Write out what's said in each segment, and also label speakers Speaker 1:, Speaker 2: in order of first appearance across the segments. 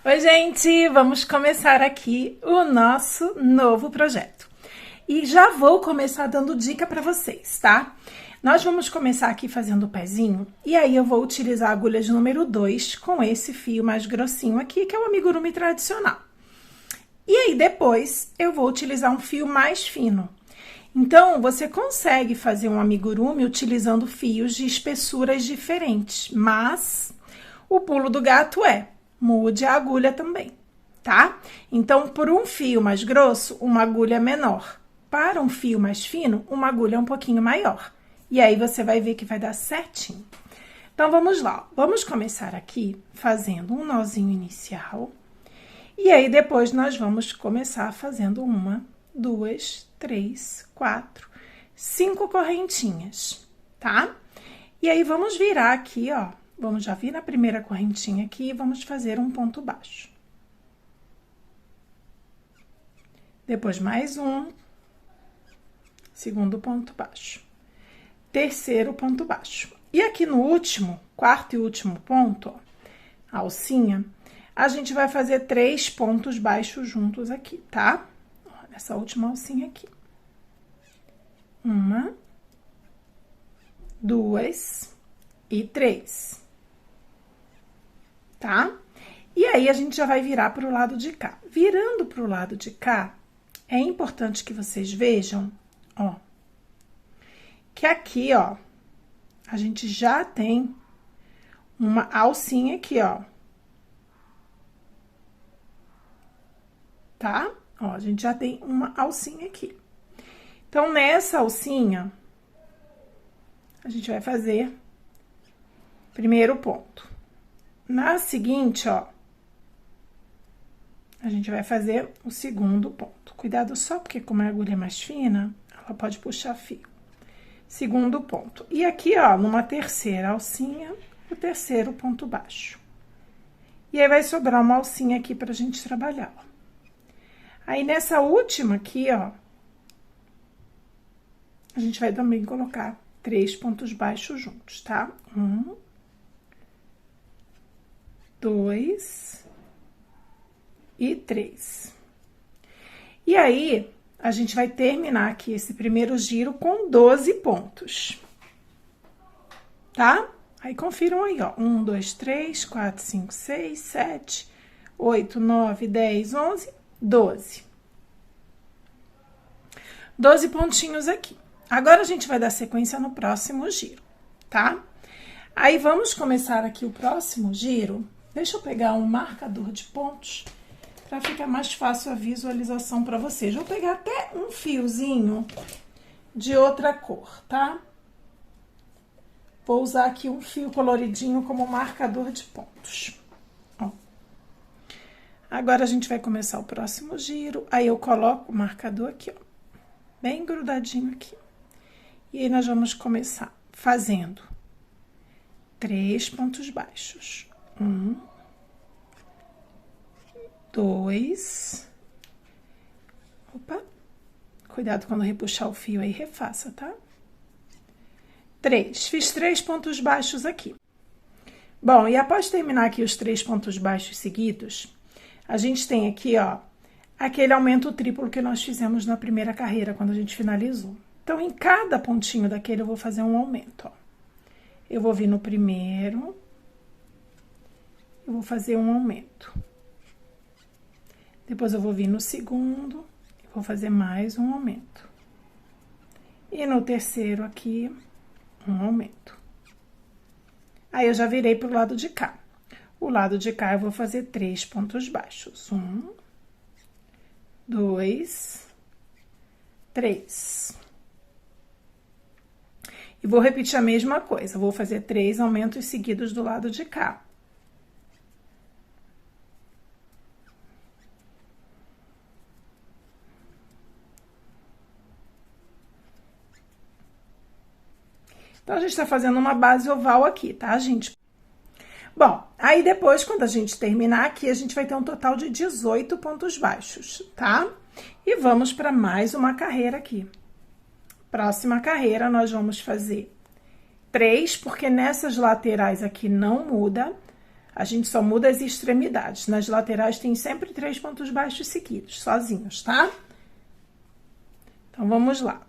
Speaker 1: Oi, gente! Vamos começar aqui o nosso novo projeto. E já vou começar dando dica para vocês, tá? Nós vamos começar aqui fazendo o pezinho e aí eu vou utilizar a agulha de número 2 com esse fio mais grossinho aqui, que é o amigurumi tradicional. E aí depois eu vou utilizar um fio mais fino. Então, você consegue fazer um amigurumi utilizando fios de espessuras diferentes, mas o pulo do gato é mude a agulha também, tá? Então, por um fio mais grosso, uma agulha menor. Para um fio mais fino, uma agulha um pouquinho maior. E aí, você vai ver que vai dar certinho. Então, vamos lá. Vamos começar aqui fazendo um nozinho inicial. E aí, depois, nós vamos começar fazendo 1, 2, 3, 4, 5 correntinhas, tá? E aí, vamos virar aqui, ó. Vamos já vir na primeira correntinha aqui e vamos fazer um ponto baixo. Depois, mais um. Segundo ponto baixo. Terceiro ponto baixo. E aqui no último, quarto e último ponto, ó, a alcinha, a gente vai fazer 3 pontos baixos juntos aqui, tá? Ó, nessa última alcinha aqui. 1, 2 e 3. Tá? E aí, a gente já vai virar pro lado de cá. Virando pro lado de cá, é importante que vocês vejam, ó, que aqui, ó, a gente já tem uma alcinha aqui, ó. Tá? Ó, a gente já tem uma alcinha aqui. Então, nessa alcinha, a gente vai fazer primeiro ponto. Na seguinte, ó, a gente vai fazer o segundo ponto. Cuidado só porque como a agulha é mais fina, ela pode puxar fio. Segundo ponto. E aqui, ó, numa terceira alcinha, o terceiro ponto baixo. E aí, vai sobrar uma alcinha aqui pra gente trabalhar, ó. Aí, nessa última aqui, ó, a gente vai também colocar 3 pontos baixos juntos, tá? 1, 2 e 3. E aí, a gente vai terminar aqui esse primeiro giro com 12 pontos. Tá? Aí, confiram aí, ó. 1, 2, 3, 4, 5, 6, 7, 8, 9, 10, 11, 12. 12 pontinhos aqui. Agora, a gente vai dar sequência no próximo giro, tá? Aí, vamos começar aqui o próximo giro. Deixa eu pegar um marcador de pontos para ficar mais fácil a visualização para vocês. Vou pegar até um fiozinho de outra cor, tá? Vou usar aqui um fio coloridinho como marcador de pontos. Ó. Agora, a gente vai começar o próximo giro. Aí, eu coloco o marcador aqui, ó, bem grudadinho aqui. E aí, nós vamos começar fazendo 3 pontos baixos. 1, 2, opa, cuidado quando repuxar o fio aí, refaça, tá? 3, fiz 3 pontos baixos aqui. Bom, e após terminar aqui os 3 pontos baixos seguidos, a gente tem aqui, ó, aquele aumento triplo que nós fizemos na primeira carreira, quando a gente finalizou. Então, em cada pontinho daquele, eu vou fazer um aumento, ó. Eu vou vir no primeiro, eu vou fazer um aumento. Depois, eu vou vir no segundo, e vou fazer mais um aumento. E no terceiro aqui, um aumento. Aí, eu já virei pro lado de cá. O lado de cá, eu vou fazer 3 pontos baixos. 1, 2, 3. E vou repetir a mesma coisa. Vou fazer 3 aumentos seguidos do lado de cá. Então, a gente tá fazendo uma base oval aqui, tá, gente? Bom, aí depois, quando a gente terminar aqui, a gente vai ter um total de 18 pontos baixos, tá? E vamos para mais uma carreira aqui. Próxima carreira, nós vamos fazer 3, porque nessas laterais aqui não muda. A gente só muda as extremidades. Nas laterais tem sempre 3 pontos baixos seguidos, sozinhos, tá? Então, vamos lá.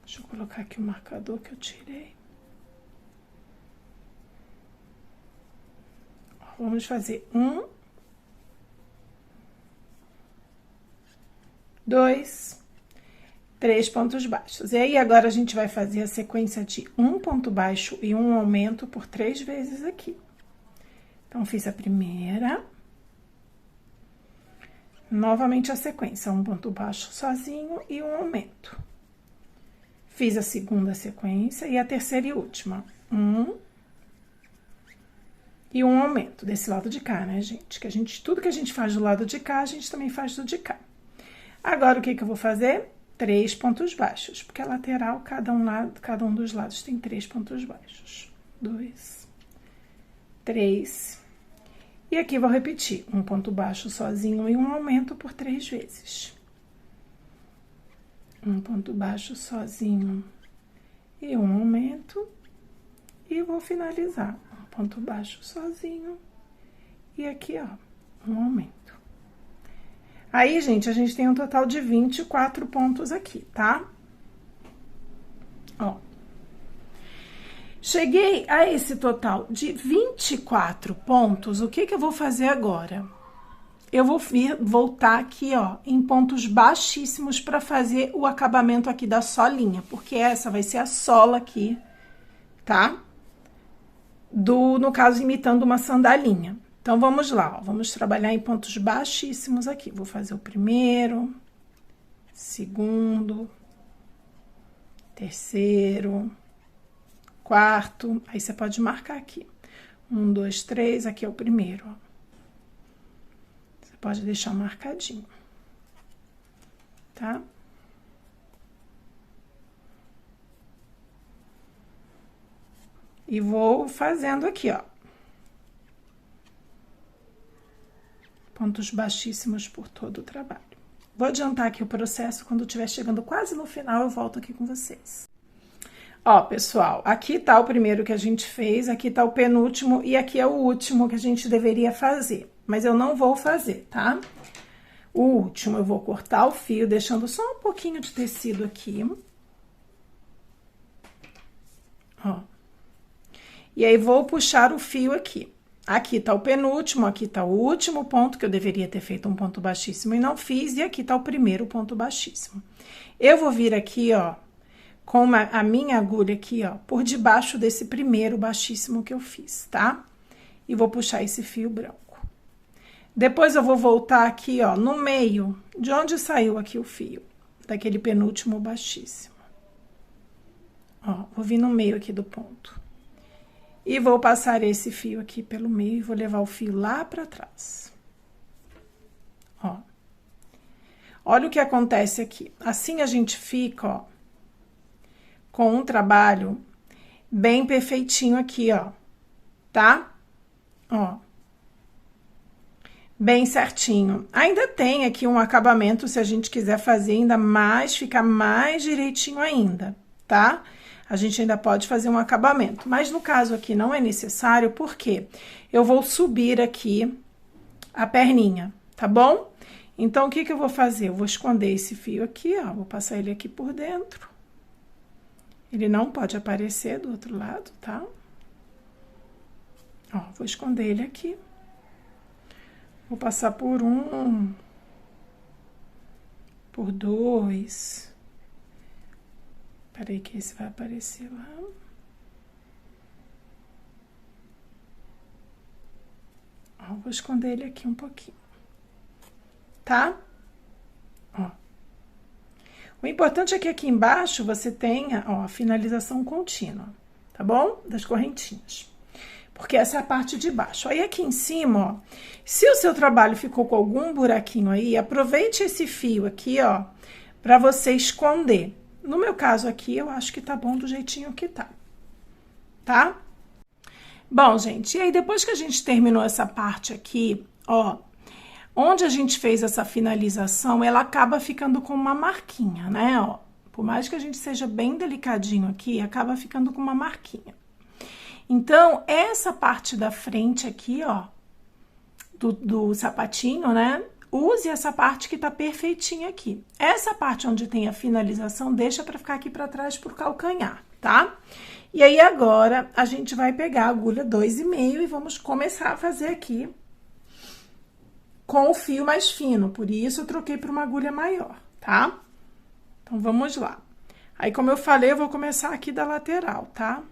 Speaker 1: Deixa eu colocar aqui o marcador que eu tirei. Vamos fazer 1, 2, 3 pontos baixos. E aí, agora a gente vai fazer a sequência de um ponto baixo e um aumento por 3 vezes aqui. Então, fiz a primeira. Novamente a sequência, um ponto baixo sozinho e um aumento. Fiz a segunda sequência e a terceira e última. 1 e um aumento desse lado de cá, né, gente? Tudo que a gente faz do lado de cá, a gente também faz do de cá. Agora, o que eu vou fazer? 3 pontos baixos, porque a lateral, cada um dos lados tem 3 pontos baixos. 2, 3. E aqui vou repetir, um ponto baixo sozinho e um aumento por 3 vezes. Um ponto baixo sozinho e um aumento. E vou finalizar, um ponto baixo sozinho e aqui, ó, um aumento. Aí, gente, a gente tem um total de 24 pontos aqui, tá? Ó. Cheguei a esse total de 24 pontos, o que eu vou fazer agora? Eu vou voltar aqui, ó, em pontos baixíssimos para fazer o acabamento aqui da solinha, porque essa vai ser a sola aqui, tá? No caso, imitando uma sandalinha. Então, vamos lá, ó, vamos trabalhar em pontos baixíssimos aqui. Vou fazer o primeiro, segundo, terceiro, quarto. Aí, você pode marcar aqui. 1, 2, 3, aqui é o primeiro, ó. Você pode deixar marcadinho, tá? E vou fazendo aqui, ó. Pontos baixíssimos por todo o trabalho. Vou adiantar aqui o processo, quando estiver chegando quase no final, eu volto aqui com vocês. Ó, pessoal, aqui tá o primeiro que a gente fez, aqui tá o penúltimo e aqui é o último que a gente deveria fazer. Mas eu não vou fazer, tá? O último eu vou cortar o fio, deixando só um pouquinho de tecido aqui. Ó. E aí, vou puxar o fio aqui. Aqui tá o penúltimo, aqui tá o último ponto, que eu deveria ter feito um ponto baixíssimo e não fiz, e aqui tá o primeiro ponto baixíssimo. Eu vou vir aqui, ó, com a minha agulha aqui, ó, por debaixo desse primeiro baixíssimo que eu fiz, tá? E vou puxar esse fio branco. Depois, eu vou voltar aqui, ó, no meio, de onde saiu aqui o fio, daquele penúltimo baixíssimo. Ó, vou vir no meio aqui do ponto. E vou passar esse fio aqui pelo meio e vou levar o fio lá pra trás. Ó. Olha o que acontece aqui. Assim, a gente fica, ó, com um trabalho bem perfeitinho aqui, ó. Tá? Ó. Bem certinho. Ainda tem aqui um acabamento, se a gente quiser fazer ainda mais, ficar mais direitinho ainda, tá? A gente ainda pode fazer um acabamento, mas no caso aqui não é necessário, porque eu vou subir aqui a perninha, tá bom? Então, o que eu vou fazer? Eu vou esconder esse fio aqui, ó, vou passar ele aqui por dentro. Ele não pode aparecer do outro lado, tá? Ó, vou esconder ele aqui. Vou passar por 1, por 2... Peraí que esse vai aparecer lá. Ó, vou esconder ele aqui um pouquinho. Tá? Ó. O importante é que aqui embaixo você tenha, ó, a finalização contínua, tá bom? Das correntinhas. Porque essa é a parte de baixo. Aí, aqui em cima, ó, se o seu trabalho ficou com algum buraquinho aí, aproveite esse fio aqui, ó, pra você esconder. No meu caso aqui, eu acho que tá bom do jeitinho que tá, tá? Bom, gente, e aí depois que a gente terminou essa parte aqui, ó, onde a gente fez essa finalização, ela acaba ficando com uma marquinha, né, ó. Por mais que a gente seja bem delicadinho aqui, acaba ficando com uma marquinha. Então, essa parte da frente aqui, ó, do sapatinho, né? Use essa parte que tá perfeitinha aqui. Essa parte onde tem a finalização, deixa pra ficar aqui pra trás pro calcanhar, tá? E aí, agora, a gente vai pegar a agulha 2,5 e vamos começar a fazer aqui com o fio mais fino. Por isso, eu troquei por uma agulha maior, tá? Então, vamos lá. Aí, como eu falei, eu vou começar aqui da lateral, tá?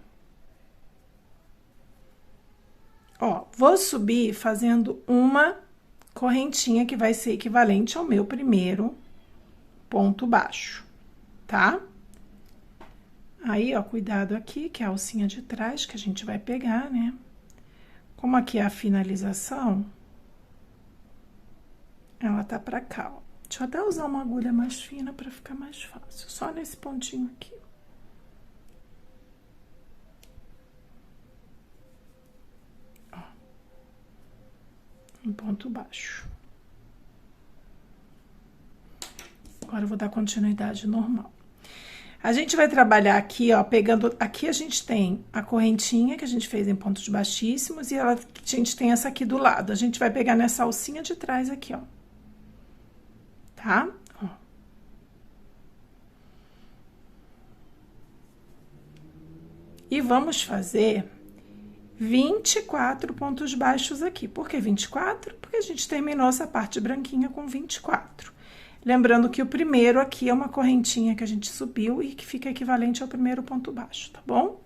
Speaker 1: Ó, vou subir fazendo uma correntinha que vai ser equivalente ao meu primeiro ponto baixo, tá? Aí, ó, cuidado aqui, que é a alcinha de trás que a gente vai pegar, né? Como aqui é a finalização, ela tá pra cá, ó. Deixa eu até usar uma agulha mais fina pra ficar mais fácil, só nesse pontinho aqui. Ó. Um ponto baixo. Agora, eu vou dar continuidade normal. A gente vai trabalhar aqui, ó, pegando... Aqui a gente tem a correntinha que a gente fez em pontos baixíssimos e a gente tem essa aqui do lado. A gente vai pegar nessa alcinha de trás aqui, ó. Tá? Ó. E vamos fazer 24 pontos baixos aqui. Por que 24? Porque a gente terminou essa parte branquinha com 24. Lembrando que o primeiro aqui é uma correntinha que a gente subiu e que fica equivalente ao primeiro ponto baixo, tá bom?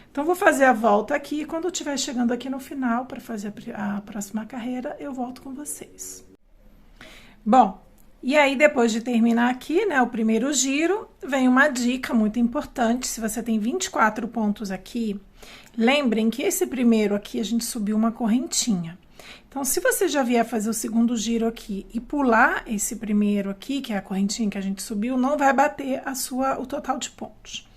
Speaker 1: Então, vou fazer a volta aqui e quando eu estiver chegando aqui no final para fazer a próxima carreira, eu volto com vocês. Bom, e aí depois de terminar aqui, né, o primeiro giro, vem uma dica muito importante. Se você tem 24 pontos aqui, lembrem que esse primeiro aqui a gente subiu uma correntinha. Então, se você já vier fazer o segundo giro aqui e pular esse primeiro aqui, que é a correntinha que a gente subiu, não vai bater o total de pontos.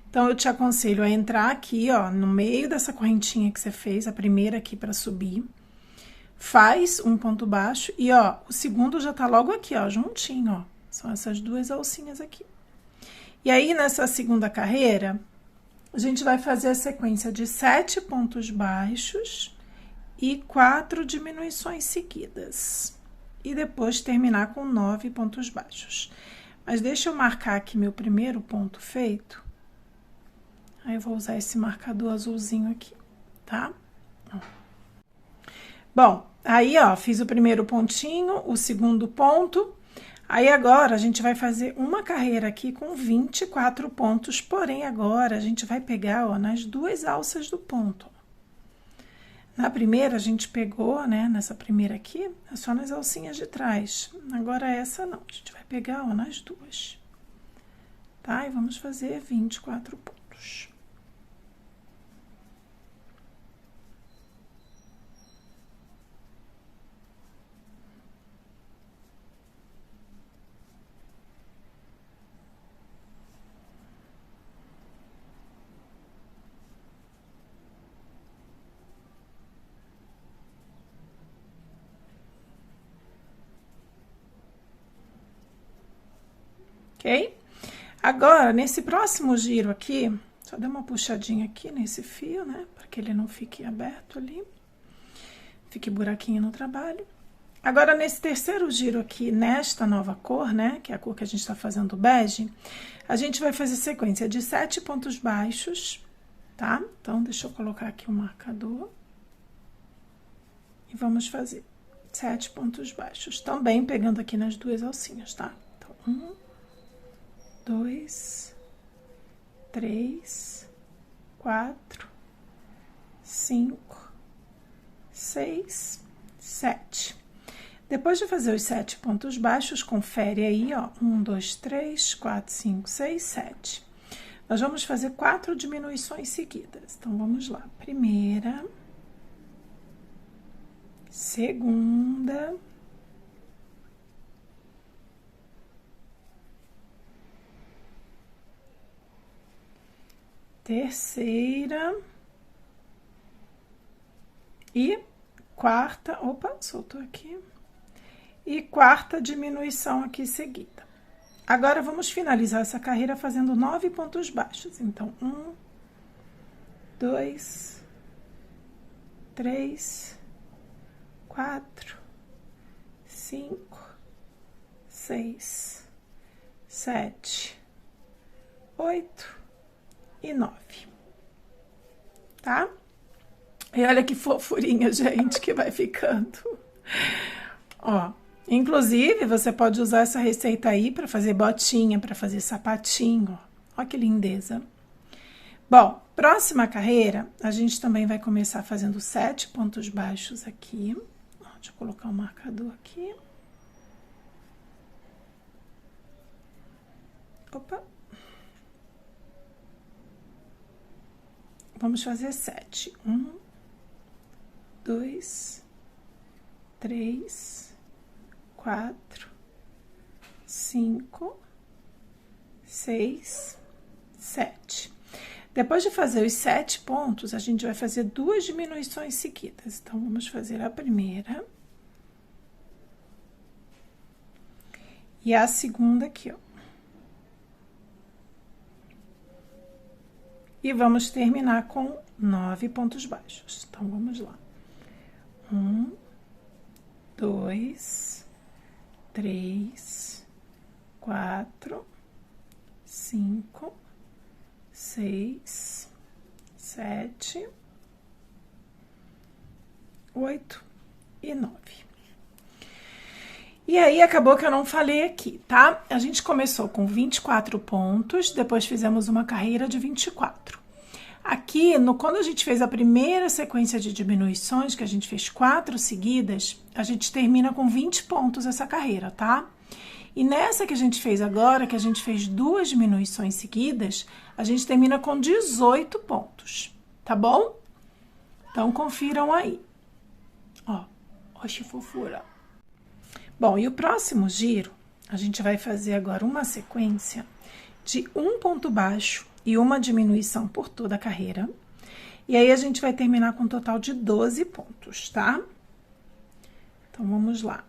Speaker 1: Então, eu te aconselho a entrar aqui, ó, no meio dessa correntinha que você fez, a primeira aqui para subir, faz um ponto baixo e, ó, o segundo já tá logo aqui, ó, juntinho, ó. São essas duas alcinhas aqui. E aí, nessa segunda carreira, a gente vai fazer a sequência de 7 pontos baixos e 4 diminuições seguidas. E depois terminar com 9 pontos baixos. Mas deixa eu marcar aqui meu primeiro ponto feito. Aí, eu vou usar esse marcador azulzinho aqui, tá? Bom, aí, ó, fiz o primeiro pontinho, o segundo ponto. Aí, agora, a gente vai fazer uma carreira aqui com 24 pontos. Porém, agora, a gente vai pegar, ó, nas duas alças do ponto. Na primeira, a gente pegou, né, nessa primeira aqui, é só nas alcinhas de trás. Agora, essa não, a gente vai pegar, ó, nas duas. Tá? E vamos fazer 24 pontos. Ok? Agora, nesse próximo giro aqui, só dá uma puxadinha aqui nesse fio, né? Para que ele não fique aberto ali. Fique buraquinho no trabalho. Agora, nesse terceiro giro aqui, nesta nova cor, né? Que é a cor que a gente tá fazendo bege, a gente vai fazer sequência de 7 pontos baixos, tá? Então, deixa eu colocar aqui o marcador. E vamos fazer 7 pontos baixos. Também pegando aqui nas duas alcinhas, tá? Então, 1, 2, 3, 4, 5, 6, 7. Depois de fazer os 7 pontos baixos, confere aí, ó, 1, 2, 3, 4, 5, 6, 7. Nós vamos fazer 4 diminuições seguidas. Então, vamos lá. Primeira, segunda, terceira e quarta, opa, soltou aqui, e quarta diminuição aqui seguida. Agora, vamos finalizar essa carreira fazendo 9 pontos baixos. Então, 1, 2, 3, 4, 5, 6, 7, 8 e 9, tá? E olha que fofurinha, gente, que vai ficando. Ó, inclusive, você pode usar essa receita aí para fazer botinha, para fazer sapatinho. Ó que lindeza. Bom, próxima carreira, a gente também vai começar fazendo 7 pontos baixos aqui. Ó, deixa eu colocar um marcador aqui. Opa. Vamos fazer 7. 1, 2, 3, 4, 5, 6, 7. Depois de fazer os 7 pontos, a gente vai fazer 2 diminuições seguidas. Então, vamos fazer a primeira. E a segunda aqui, ó. E vamos terminar com 9 pontos baixos. Então, vamos lá. 1, 2, 3, 4, 5, 6, 7, 8 e 9. E aí, acabou que eu não falei aqui, tá? A gente começou com 24 pontos, depois fizemos uma carreira de 24. Aqui, quando a gente fez a primeira sequência de diminuições, que a gente fez 4 seguidas, a gente termina com 20 pontos essa carreira, tá? E nessa que a gente fez agora, que a gente fez 2 diminuições seguidas, a gente termina com 18 pontos, tá bom? Então, confiram aí. Ó, oxe, fofura. Bom, e o próximo giro, a gente vai fazer agora uma sequência de 1 ponto baixo e uma diminuição por toda a carreira. E aí, a gente vai terminar com um total de 12 pontos, tá? Então, vamos lá.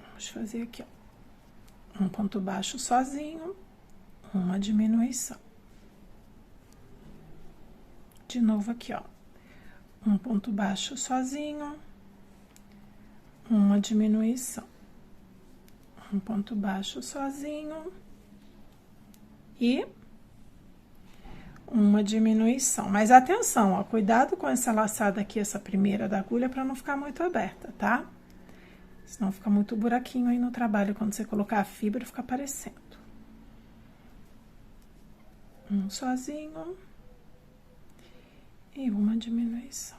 Speaker 1: Vamos fazer aqui, ó. Um ponto baixo sozinho, uma diminuição. De novo aqui, ó. Um ponto baixo sozinho, uma diminuição. Um ponto baixo sozinho e uma diminuição. Mas atenção, ó, cuidado com essa laçada aqui, essa primeira da agulha, para não ficar muito aberta, tá? Senão fica muito buraquinho aí no trabalho, quando você colocar a fibra, fica aparecendo. Um sozinho e uma diminuição.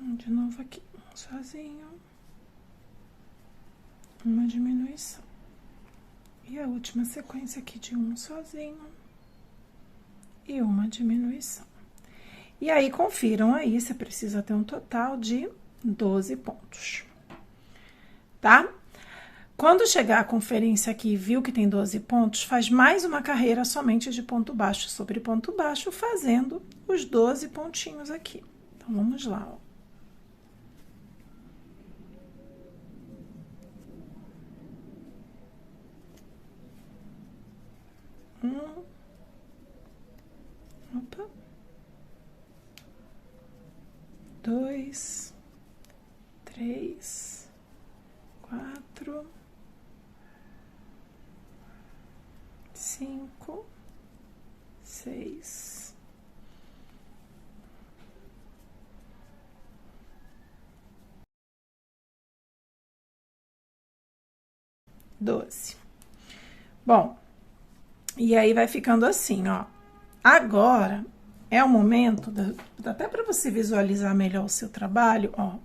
Speaker 1: De novo aqui, um sozinho, uma diminuição. E a última sequência aqui de um sozinho e uma diminuição. E aí, confiram aí, você precisa ter um total de 12 pontos, tá? Quando chegar a conferência aqui e viu que tem 12 pontos, faz mais uma carreira somente de ponto baixo sobre ponto baixo, fazendo os 12 pontinhos aqui. Então, vamos lá, ó. Opa. 2, 3, 4, 5, 6, 12. Bom, e aí vai ficando assim, ó. Agora é o momento, até para você visualizar melhor o seu trabalho, ó.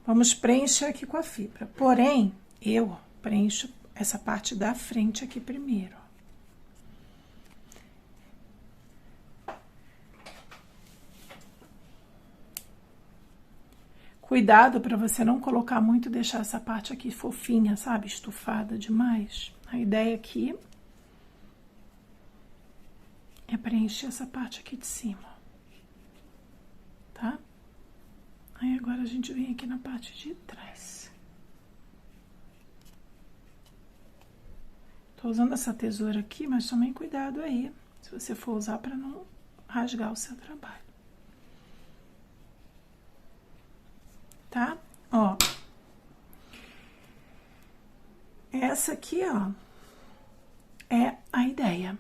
Speaker 1: Vamos preencher aqui com a fibra. Porém, eu preencho essa parte da frente aqui primeiro. Cuidado para você não colocar muito, deixar essa parte aqui fofinha, sabe? Estufada demais. A ideia aqui é preencher essa parte aqui de cima, tá? Aí agora a gente vem aqui na parte de trás. Tô usando essa tesoura aqui, mas tomem cuidado aí, se você for usar para não rasgar o seu trabalho. Tá? Ó. Essa aqui, ó, é a ideia,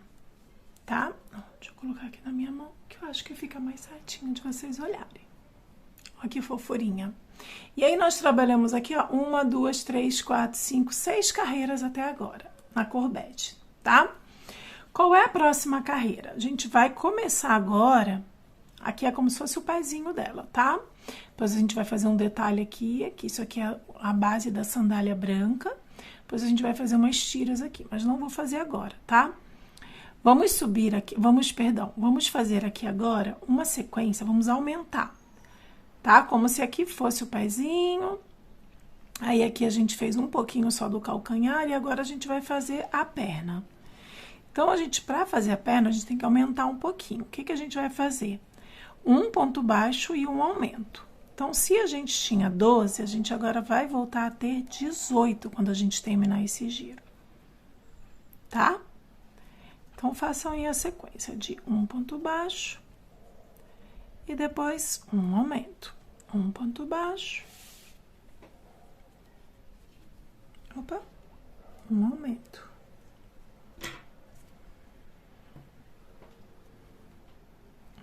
Speaker 1: tá? Deixa eu colocar aqui na minha mão, que eu acho que fica mais certinho de vocês olharem. Ó, que fofurinha. E aí, nós trabalhamos aqui, ó, 1, 2, 3, 4, 5, 6 carreiras até agora, na cor bege, tá? Qual é a próxima carreira? A gente vai começar agora, aqui é como se fosse o pezinho dela, tá? Depois a gente vai fazer um detalhe aqui, isso aqui é a base da sandália branca. Depois a gente vai fazer umas tiras aqui, mas não vou fazer agora, tá? Vamos subir aqui, vamos fazer aqui agora uma sequência, vamos aumentar, tá? Como se aqui fosse o pezinho, aí aqui a gente fez um pouquinho só do calcanhar e agora a gente vai fazer a perna. Então, para fazer a perna, a gente tem que aumentar um pouquinho. O que que a gente vai fazer? Um ponto baixo e um aumento. Então, se a gente tinha 12, a gente agora vai voltar a ter 18 quando a gente terminar esse giro, tá? Então, façam aí a sequência de um ponto baixo e depois um aumento. Um ponto baixo. Opa, um aumento.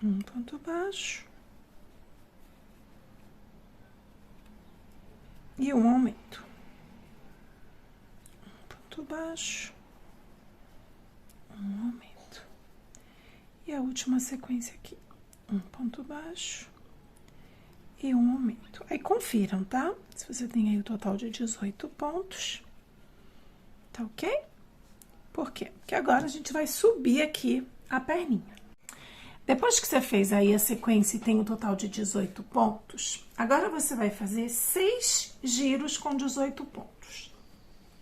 Speaker 1: Um ponto baixo. E um aumento. Um ponto baixo. Um aumento. E a última sequência aqui. Um ponto baixo. E um aumento. Aí, confiram, tá? Se você tem aí o total de 18 pontos. Tá ok? Por quê? Porque agora a gente vai subir aqui a perninha. Depois que você fez aí a sequência e tem um total de 18 pontos, agora você vai fazer 6 giros com 18 pontos,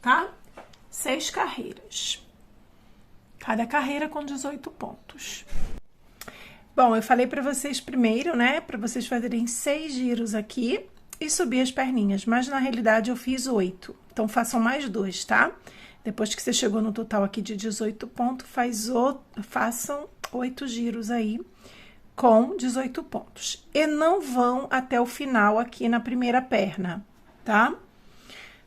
Speaker 1: tá? 6 carreiras. Cada carreira com 18 pontos. Bom, eu falei para vocês primeiro, né? Para vocês fazerem 6 giros aqui e subir as perninhas, mas na realidade eu fiz 8. Então, façam mais 2, tá? Depois que você chegou no total aqui de 18 pontos, façam 8 giros aí com 18 pontos. E não vão até o final aqui na primeira perna, tá?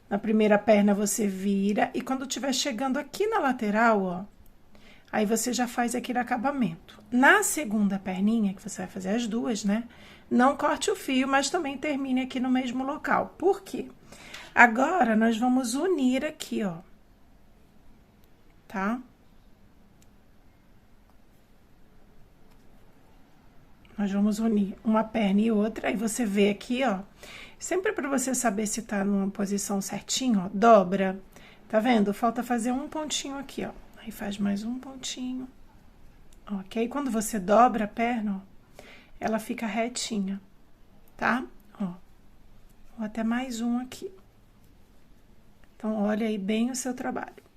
Speaker 1: Na primeira perna você vira e quando estiver chegando aqui na lateral, ó, aí você já faz aquele acabamento. Na segunda perninha, que você vai fazer as duas, né? Não corte o fio, mas também termine aqui no mesmo local. Por quê? Agora, nós vamos unir aqui, ó. Tá? Nós vamos unir uma perna e outra, aí você vê aqui, ó. Sempre para você saber se tá numa posição certinho, ó, dobra. Tá vendo? Falta fazer um pontinho aqui, ó. Aí faz mais um pontinho. Ok? Quando você dobra a perna, ó, ela fica retinha, tá? Ó. Ou até mais um aqui. Então, olha aí bem o seu trabalho.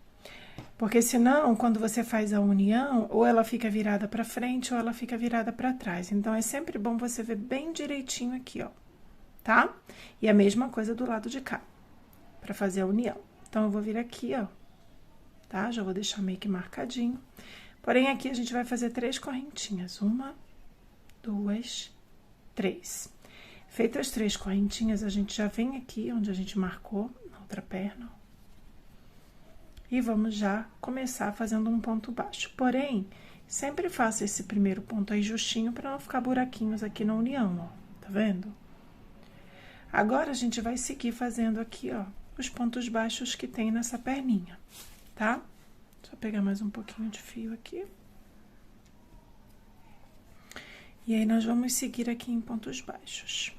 Speaker 1: Porque senão, quando você faz a união, ou ela fica virada pra frente ou ela fica virada pra trás. Então, é sempre bom você ver bem direitinho aqui, ó, tá? E a mesma coisa do lado de cá, pra fazer a união. Então, eu vou vir aqui, ó, tá? Já vou deixar meio que marcadinho. Porém, aqui a gente vai fazer 3 correntinhas. 1, 2, 3. Feitas as 3 correntinhas, a gente já vem aqui onde a gente marcou, na outra perna, ó. E vamos já começar fazendo um ponto baixo. Porém, sempre faça esse primeiro ponto aí justinho para não ficar buraquinhos aqui na união, ó. Tá vendo? Agora, a gente vai seguir fazendo aqui, ó, os pontos baixos que tem nessa perninha, tá? Só pegar mais um pouquinho de fio aqui. E aí, nós vamos seguir aqui em pontos baixos.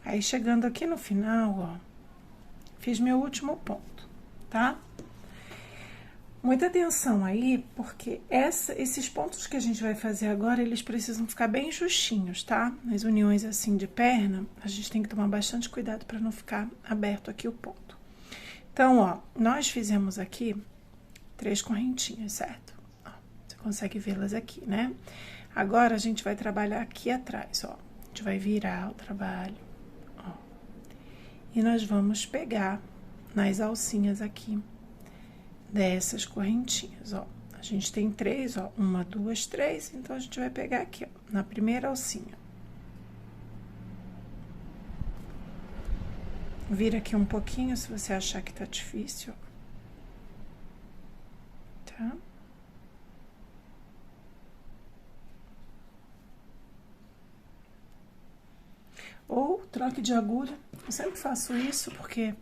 Speaker 1: Aí, chegando aqui no final, ó, fiz meu último ponto, tá? Muita atenção aí, porque esses pontos que a gente vai fazer agora, eles precisam ficar bem justinhos, tá? Nas uniões assim de perna, a gente tem que tomar bastante cuidado para não ficar aberto aqui o ponto. Então, ó, nós fizemos aqui 3 correntinhas, certo? Ó, você consegue vê-las aqui, né? Agora, a gente vai trabalhar aqui atrás, ó. A gente vai virar o trabalho, ó. E nós vamos pegar nas alcinhas aqui dessas correntinhas, ó. A gente tem 3, ó. 1, 2, 3. Então, a gente vai pegar aqui, ó, na primeira alcinha. Vira aqui um pouquinho, se você achar que tá difícil, ó. Tá? Ou troque de agulha. Eu sempre faço isso, porque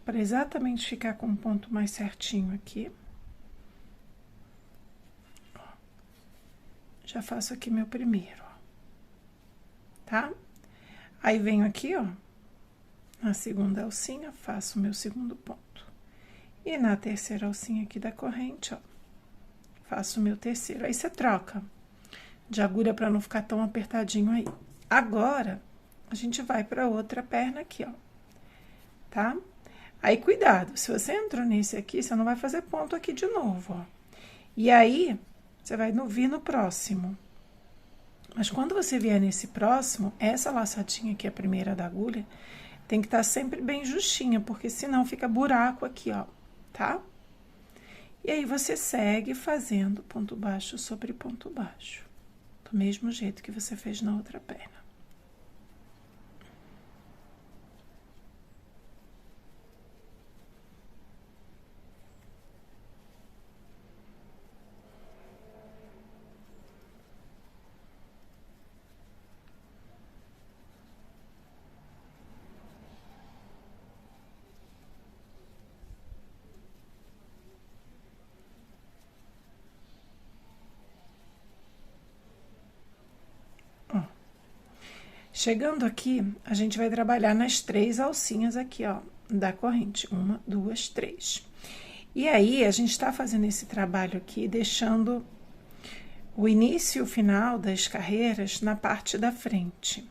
Speaker 1: para exatamente ficar com um ponto mais certinho aqui. Ó, já faço aqui meu primeiro, ó. Tá? Aí, venho aqui, ó. Na segunda alcinha, faço o meu segundo ponto. E na terceira alcinha aqui da corrente, ó, faço o meu terceiro. Aí, você troca de agulha para não ficar tão apertadinho aí. Agora, a gente vai para outra perna aqui, ó, tá? Aí, cuidado, se você entrou nesse aqui, você não vai fazer ponto aqui de novo, ó. E aí, você vai vir no próximo. Mas quando você vier nesse próximo, essa laçadinha aqui, a primeira da agulha, tem que estar sempre bem justinha, porque senão fica buraco aqui, ó, tá? E aí, você segue fazendo ponto baixo sobre ponto baixo, do mesmo jeito que você fez na outra perna. Chegando aqui, a gente vai trabalhar nas 3 alcinhas aqui, ó, da corrente. 1, 2, 3. E aí, a gente tá fazendo esse trabalho aqui, deixando o início e o final das carreiras na parte da frente.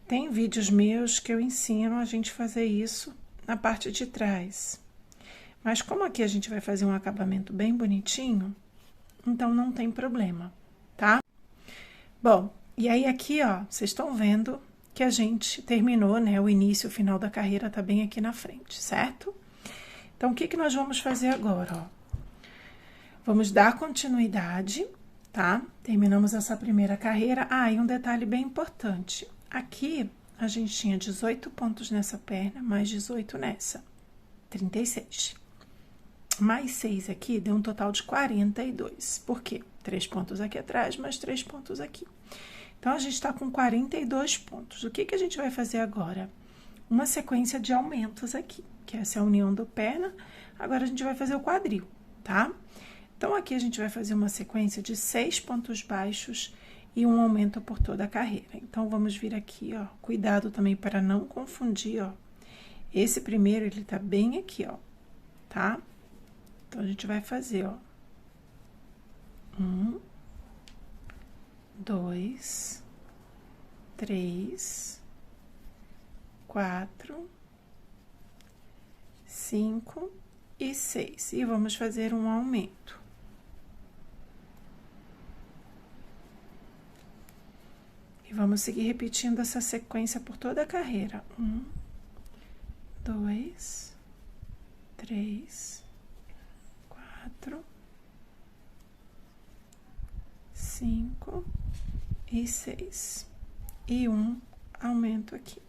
Speaker 1: Tem vídeos meus que eu ensino a gente fazer isso na parte de trás. Mas como aqui a gente vai fazer um acabamento bem bonitinho, então não tem problema, tá? Bom, e aí, aqui, ó, vocês estão vendo que a gente terminou, né? O início e o final da carreira tá bem aqui na frente, certo? Então, o que que nós vamos fazer agora, ó? Vamos dar continuidade, tá? Terminamos essa primeira carreira. Ah, e um detalhe bem importante. Aqui, a gente tinha 18 pontos nessa perna, mais 18 nessa. 36. Mais 6 aqui, deu um total de 42. Por quê? 3 pontos aqui atrás, mais 3 pontos aqui. Então, a gente tá com 42 pontos. O que que a gente vai fazer agora? Uma sequência de aumentos aqui, que essa é a união do perna. Agora, a gente vai fazer o quadril, tá? Então, aqui a gente vai fazer uma sequência de 6 pontos baixos e um aumento por toda a carreira. Então, vamos vir aqui, ó. Cuidado também para não confundir, ó. Esse primeiro, ele tá bem aqui, ó, tá? Então, a gente vai fazer, ó. 1, 2, 3, 4, 5 e 6. E vamos fazer um aumento. E vamos seguir repetindo essa sequência por toda a carreira. 1, 2, 3, 4, 5 e 6. E um aumento aqui.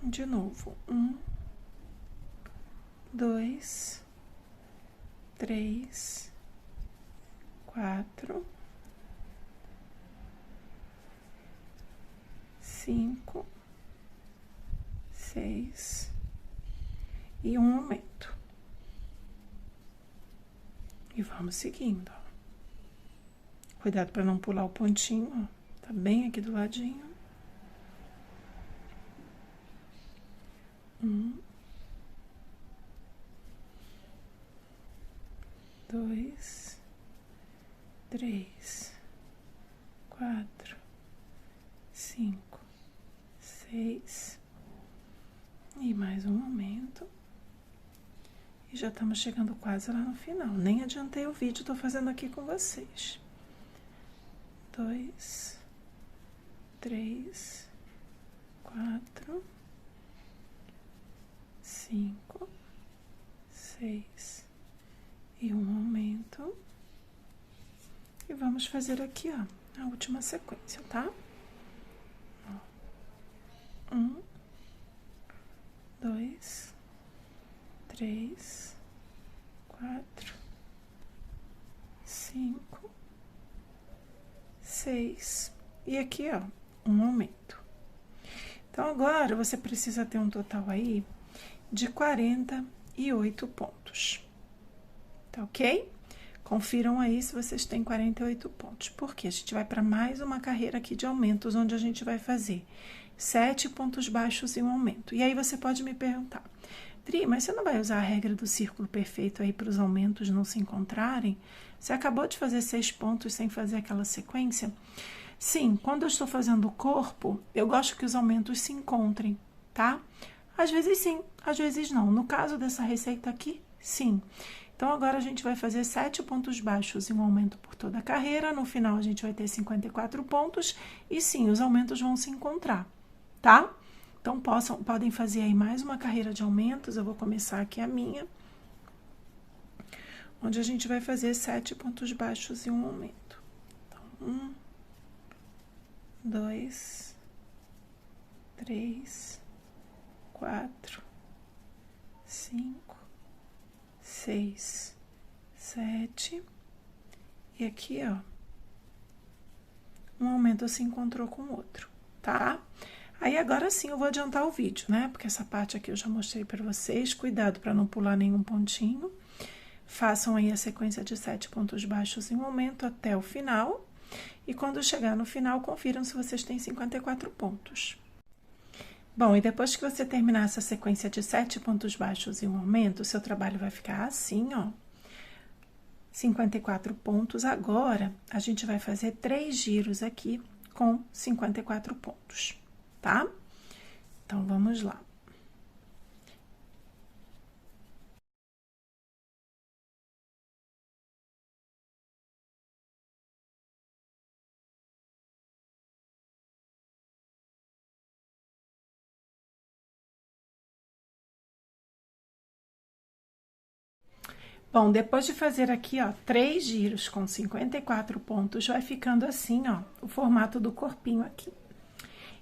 Speaker 1: De novo. 1, 2, 3, 4, 5, 6 e um aumento. E vamos seguindo, ó. Cuidado para não pular o pontinho, ó. Tá bem aqui do ladinho. 1, 2, 3, 4, 5, 6 E mais um aumento. E já estamos chegando quase lá no final. Nem adiantei o vídeo, tô fazendo aqui com vocês. 2, 3, 4, 5, 6 e um aumento. E vamos fazer aqui, ó, a última sequência, tá? 1, 2, 3, 4, 5, 6. E aqui, ó, um aumento. Então, agora, você precisa ter um total aí de 48 pontos. Tá ok? Confiram aí se vocês têm 48 pontos. Porque a gente vai para mais uma carreira aqui de aumentos, onde a gente vai fazer 7 pontos baixos e um aumento. E aí, você pode me perguntar, Dri, mas você não vai usar a regra do círculo perfeito aí para os aumentos não se encontrarem? Você acabou de fazer 6 pontos sem fazer aquela sequência? Sim, quando eu estou fazendo o corpo, eu gosto que os aumentos se encontrem, tá? Às vezes sim, às vezes não. No caso dessa receita aqui, sim. Então, agora a gente vai fazer 7 pontos baixos e um aumento por toda a carreira. No final, a gente vai ter 54 pontos. E sim, os aumentos vão se encontrar, tá? Então, podem fazer aí mais uma carreira de aumentos. Eu vou começar aqui a minha, onde a gente vai fazer 7 pontos baixos e um aumento. Então, 1, 2, 3, 4, 5, 6, 7. E aqui, ó, um aumento se encontrou com o outro, tá? Aí, agora sim, eu vou adiantar o vídeo, né? Porque essa parte aqui eu já mostrei pra vocês. Cuidado pra não pular nenhum pontinho. Façam aí a sequência de 7 pontos baixos e um aumento até o final. E quando chegar no final, confiram se vocês têm 54 pontos. Bom, e depois que você terminar essa sequência de 7 pontos baixos e um aumento, o seu trabalho vai ficar assim, ó. 54 pontos. Agora, a gente vai fazer 3 giros aqui com 54 pontos, tá? Então, vamos lá. Bom, depois de fazer aqui, ó, 3 giros com 54 pontos, vai ficando assim, ó, o formato do corpinho aqui.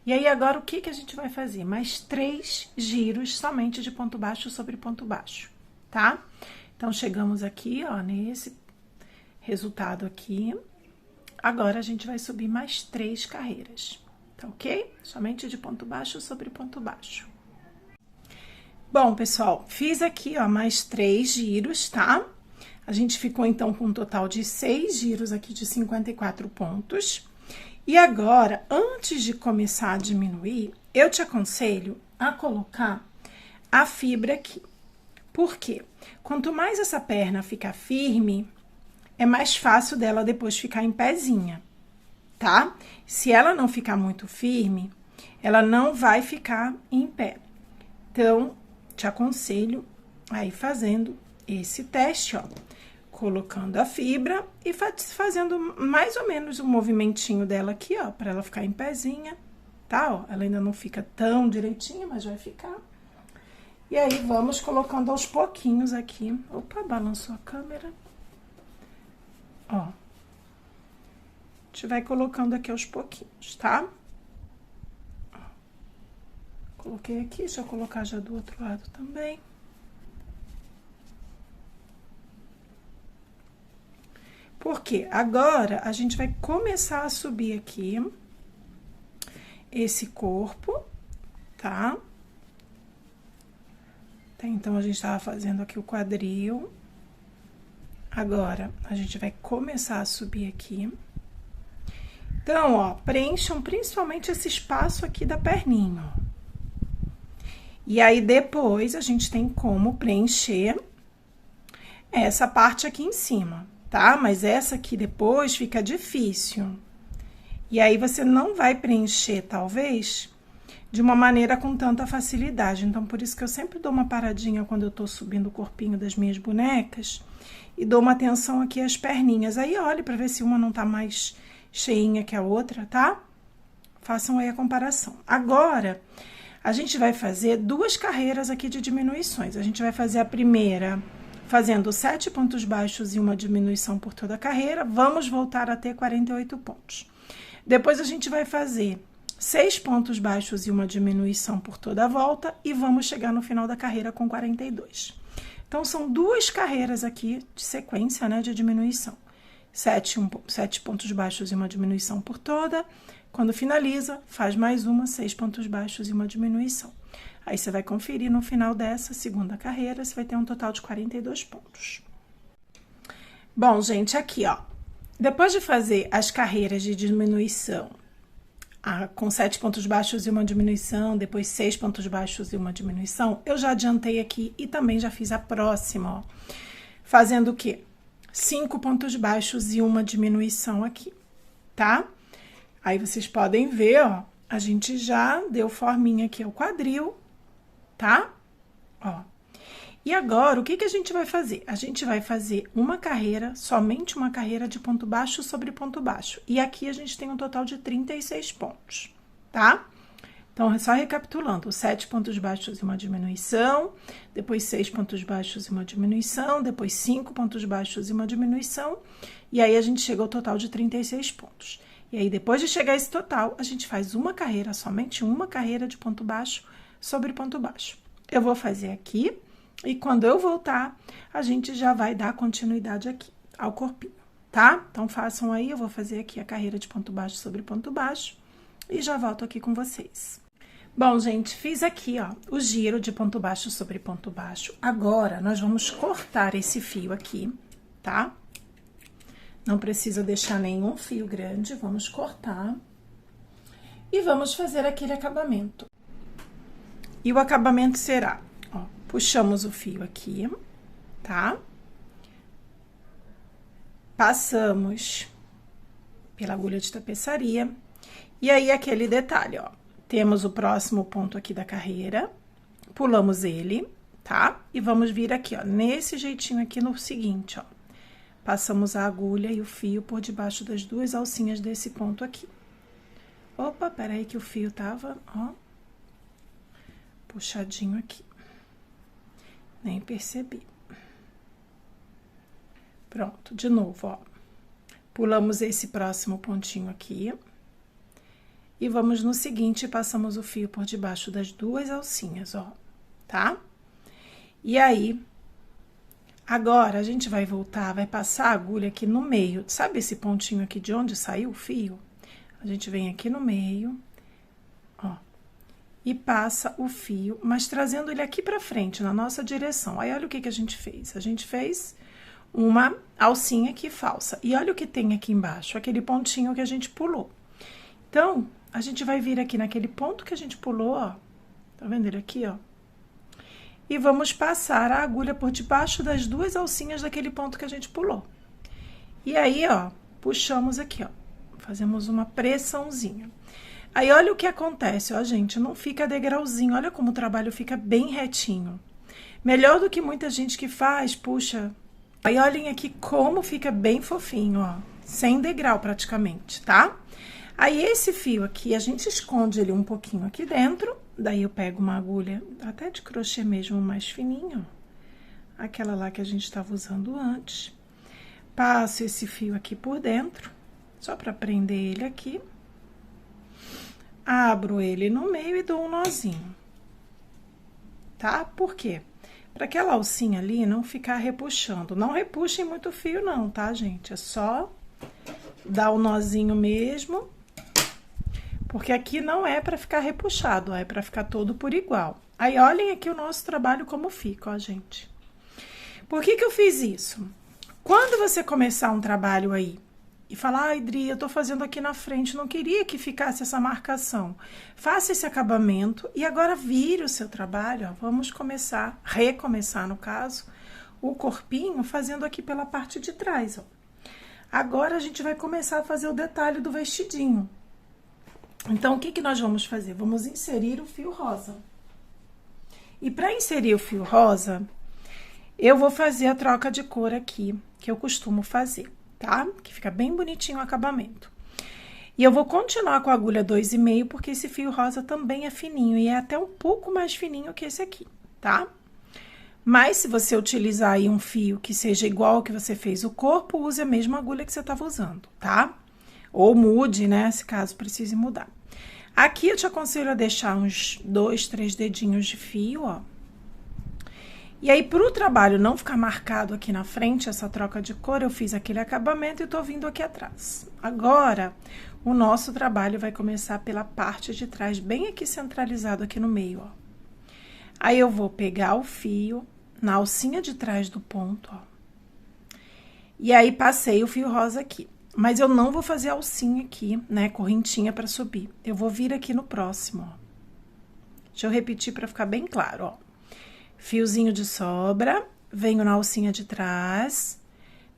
Speaker 1: E aí, agora, o que a gente vai fazer? Mais 3 giros somente de ponto baixo sobre ponto baixo, tá? Então, chegamos aqui, ó, nesse resultado aqui. Agora, a gente vai subir mais 3 carreiras, tá ok? Somente de ponto baixo sobre ponto baixo. Bom, pessoal, fiz aqui, ó, mais 3 giros, tá? A gente ficou, então, com um total de 6 giros aqui de 54 pontos. E agora, antes de começar a diminuir, eu te aconselho a colocar a fibra aqui. Por quê? Quanto mais essa perna ficar firme, é mais fácil dela depois ficar em pezinha, tá? Se ela não ficar muito firme, ela não vai ficar em pé. Então, te aconselho a ir fazendo esse teste, ó. Colocando a fibra e fazendo mais ou menos um movimentinho dela aqui, ó, pra ela ficar em pezinha, tá? Ó, ela ainda não fica tão direitinha, mas vai ficar. E aí, vamos colocando aos pouquinhos aqui. Opa, balançou a câmera. Ó. A gente vai colocando aqui aos pouquinhos, tá? Ó. Coloquei aqui, deixa eu colocar já do outro lado também. Porque agora a gente vai começar a subir aqui esse corpo, tá? Então, a gente tava fazendo aqui o quadril. Agora, a gente vai começar a subir aqui. Então, ó, preencham principalmente esse espaço aqui da perninha, ó. E aí, depois, a gente tem como preencher essa parte aqui em cima, tá? Mas essa aqui depois fica difícil. E aí, você não vai preencher, talvez, de uma maneira com tanta facilidade. Então, por isso que eu sempre dou uma paradinha quando eu tô subindo o corpinho das minhas bonecas e dou uma atenção aqui às perninhas. Aí, olhe para ver se uma não tá mais cheinha que a outra, tá? Façam aí a comparação. Agora, a gente vai fazer 2 carreiras aqui de diminuições. A gente vai fazer a primeira fazendo 7 pontos baixos e uma diminuição por toda a carreira. Vamos voltar a ter 48 pontos. Depois, a gente vai fazer 6 pontos baixos e uma diminuição por toda a volta e vamos chegar no final da carreira com 42. Então, são 2 carreiras aqui de sequência, né, de diminuição. 7 pontos baixos e uma diminuição por toda. Quando finaliza, faz mais uma, 6 pontos baixos e uma diminuição. Aí, você vai conferir no final dessa segunda carreira, você vai ter um total de 42 pontos. Bom, gente, aqui, ó. Depois de fazer as carreiras de diminuição, com 7 pontos baixos e uma diminuição, depois 6 pontos baixos e uma diminuição, eu já adiantei aqui e também já fiz a próxima, ó. Fazendo o quê? 5 pontos baixos e uma diminuição aqui, tá? Aí, vocês podem ver, ó, a gente já deu forminha aqui ao quadril, tá? Ó. E agora, o que que a gente vai fazer? A gente vai fazer uma carreira, somente uma carreira de ponto baixo sobre ponto baixo. E aqui a gente tem um total de 36 pontos, tá? Então, só recapitulando, 7 pontos baixos e uma diminuição, depois 6 pontos baixos e uma diminuição, depois 5 pontos baixos e uma diminuição, e aí a gente chega ao total de 36 pontos. E aí, depois de chegar a esse total, a gente faz uma carreira, somente uma carreira de ponto baixo sobre ponto baixo. Eu vou fazer aqui, e quando eu voltar, a gente já vai dar continuidade aqui ao corpinho, tá? Então, façam aí, eu vou fazer aqui a carreira de ponto baixo sobre ponto baixo, e já volto aqui com vocês. Bom, gente, fiz aqui, ó, o giro de ponto baixo sobre ponto baixo. Agora, nós vamos cortar esse fio aqui, tá? Não precisa deixar nenhum fio grande, vamos cortar. E vamos fazer aquele acabamento. E o acabamento será, ó, puxamos o fio aqui, tá? Passamos pela agulha de tapeçaria. E aí, aquele detalhe, ó. Temos o próximo ponto aqui da carreira, pulamos ele, tá? E vamos vir aqui, ó, nesse jeitinho aqui no seguinte, ó. Passamos a agulha e o fio por debaixo das 2 alcinhas desse ponto aqui. Opa, peraí que o fio tava, ó, puxadinho aqui. Nem percebi. Pronto, de novo, ó. Pulamos esse próximo pontinho aqui. E vamos no seguinte, passamos o fio por debaixo das 2 alcinhas, ó, tá? E aí, agora, a gente vai voltar, vai passar a agulha aqui no meio. Sabe esse pontinho aqui de onde saiu o fio? A gente vem aqui no meio, ó, e passa o fio, mas trazendo ele aqui pra frente, na nossa direção. Aí, olha o que que a gente fez. A gente fez uma alcinha aqui falsa. E olha o que tem aqui embaixo, aquele pontinho que a gente pulou. Então, a gente vai vir aqui naquele ponto que a gente pulou, ó. Tá vendo ele aqui, ó? E vamos passar a agulha por debaixo das 2 alcinhas daquele ponto que a gente pulou. E aí, ó, puxamos aqui, ó. Fazemos uma pressãozinha. Aí, olha o que acontece, ó, gente. Não fica degrauzinho. Olha como o trabalho fica bem retinho. Melhor do que muita gente que faz, puxa. Aí, olhem aqui como fica bem fofinho, ó. Sem degrau, praticamente, tá? Aí, esse fio aqui, a gente esconde ele um pouquinho aqui dentro. Daí, eu pego uma agulha, até de crochê mesmo, mais fininho. Aquela lá que a gente estava usando antes. Passo esse fio aqui por dentro, só para prender ele aqui. Abro ele no meio e dou um nozinho. Tá? Por quê? Para aquela alcinha ali não ficar repuxando. Não repuxem muito fio não, tá, gente? É só dar o nozinho mesmo. Porque aqui não é para ficar repuxado, ó, é para ficar todo por igual. Aí, olhem aqui o nosso trabalho como fica, ó, gente. Por que que eu fiz isso? Quando você começar um trabalho aí e falar, ai, Dri, eu tô fazendo aqui na frente, não queria que ficasse essa marcação. Faça esse acabamento e agora vire o seu trabalho, ó. Vamos começar, recomeçar no caso, o corpinho fazendo aqui pela parte de trás, ó. Agora, a gente vai começar a fazer o detalhe do vestidinho. Então, o que nós vamos fazer? Vamos inserir o fio rosa. E para inserir o fio rosa, eu vou fazer a troca de cor aqui, que eu costumo fazer, tá? Que fica bem bonitinho o acabamento. E eu vou continuar com a agulha 2,5, porque esse fio rosa também é fininho, e é até um pouco mais fininho que esse aqui, tá? Mas, se você utilizar aí um fio que seja igual ao que você fez o corpo, use a mesma agulha que você estava usando, tá? Ou mude, né, se caso precise mudar. Aqui eu te aconselho a deixar uns 2, 3 dedinhos de fio, ó. E aí, pro trabalho não ficar marcado aqui na frente, essa troca de cor, eu fiz aquele acabamento e tô vindo aqui atrás. Agora, o nosso trabalho vai começar pela parte de trás, bem aqui centralizado aqui no meio, ó. Aí, eu vou pegar o fio na alcinha de trás do ponto, ó. E aí, passei o fio rosa aqui. Mas eu não vou fazer alcinha aqui, né, correntinha pra subir. Eu vou vir aqui no próximo, ó. Deixa eu repetir pra ficar bem claro, ó. Fiozinho de sobra, venho na alcinha de trás,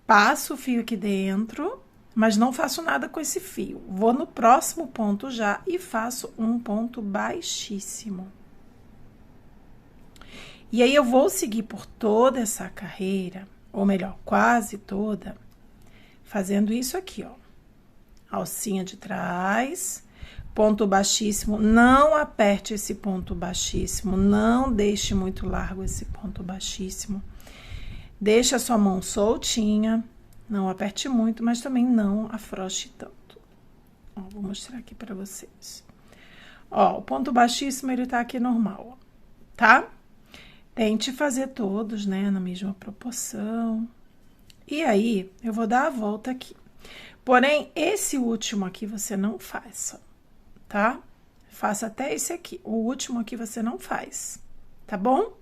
Speaker 1: passo o fio aqui dentro, mas não faço nada com esse fio. Vou no próximo ponto já e faço um ponto baixíssimo. E aí, eu vou seguir por toda essa carreira, ou melhor, quase toda, fazendo isso aqui, ó. Alcinha de trás, ponto baixíssimo, não aperte esse ponto baixíssimo, não deixe muito largo esse ponto baixíssimo. Deixa a sua mão soltinha, não aperte muito, mas também não afrouxe tanto. Ó, vou mostrar aqui pra vocês. Ó, o ponto baixíssimo, ele tá aqui normal, ó, tá? Tente fazer todos, né, na mesma proporção. E aí, eu vou dar a volta aqui. Porém, esse último aqui você não faz, tá? Faça até esse aqui. O último aqui você não faz, tá bom?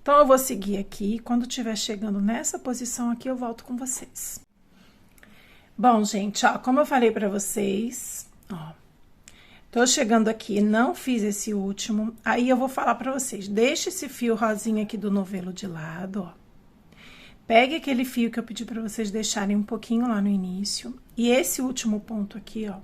Speaker 1: Então, eu vou seguir aqui. Quando estiver chegando nessa posição aqui, eu volto com vocês. Bom, gente, ó, como eu falei pra vocês, ó, tô chegando aqui, não fiz esse último. Aí, eu vou falar pra vocês, deixa esse fio rosinha aqui do novelo de lado, ó. Pegue aquele fio que eu pedi pra vocês deixarem um pouquinho lá no início. E esse último ponto aqui, ó.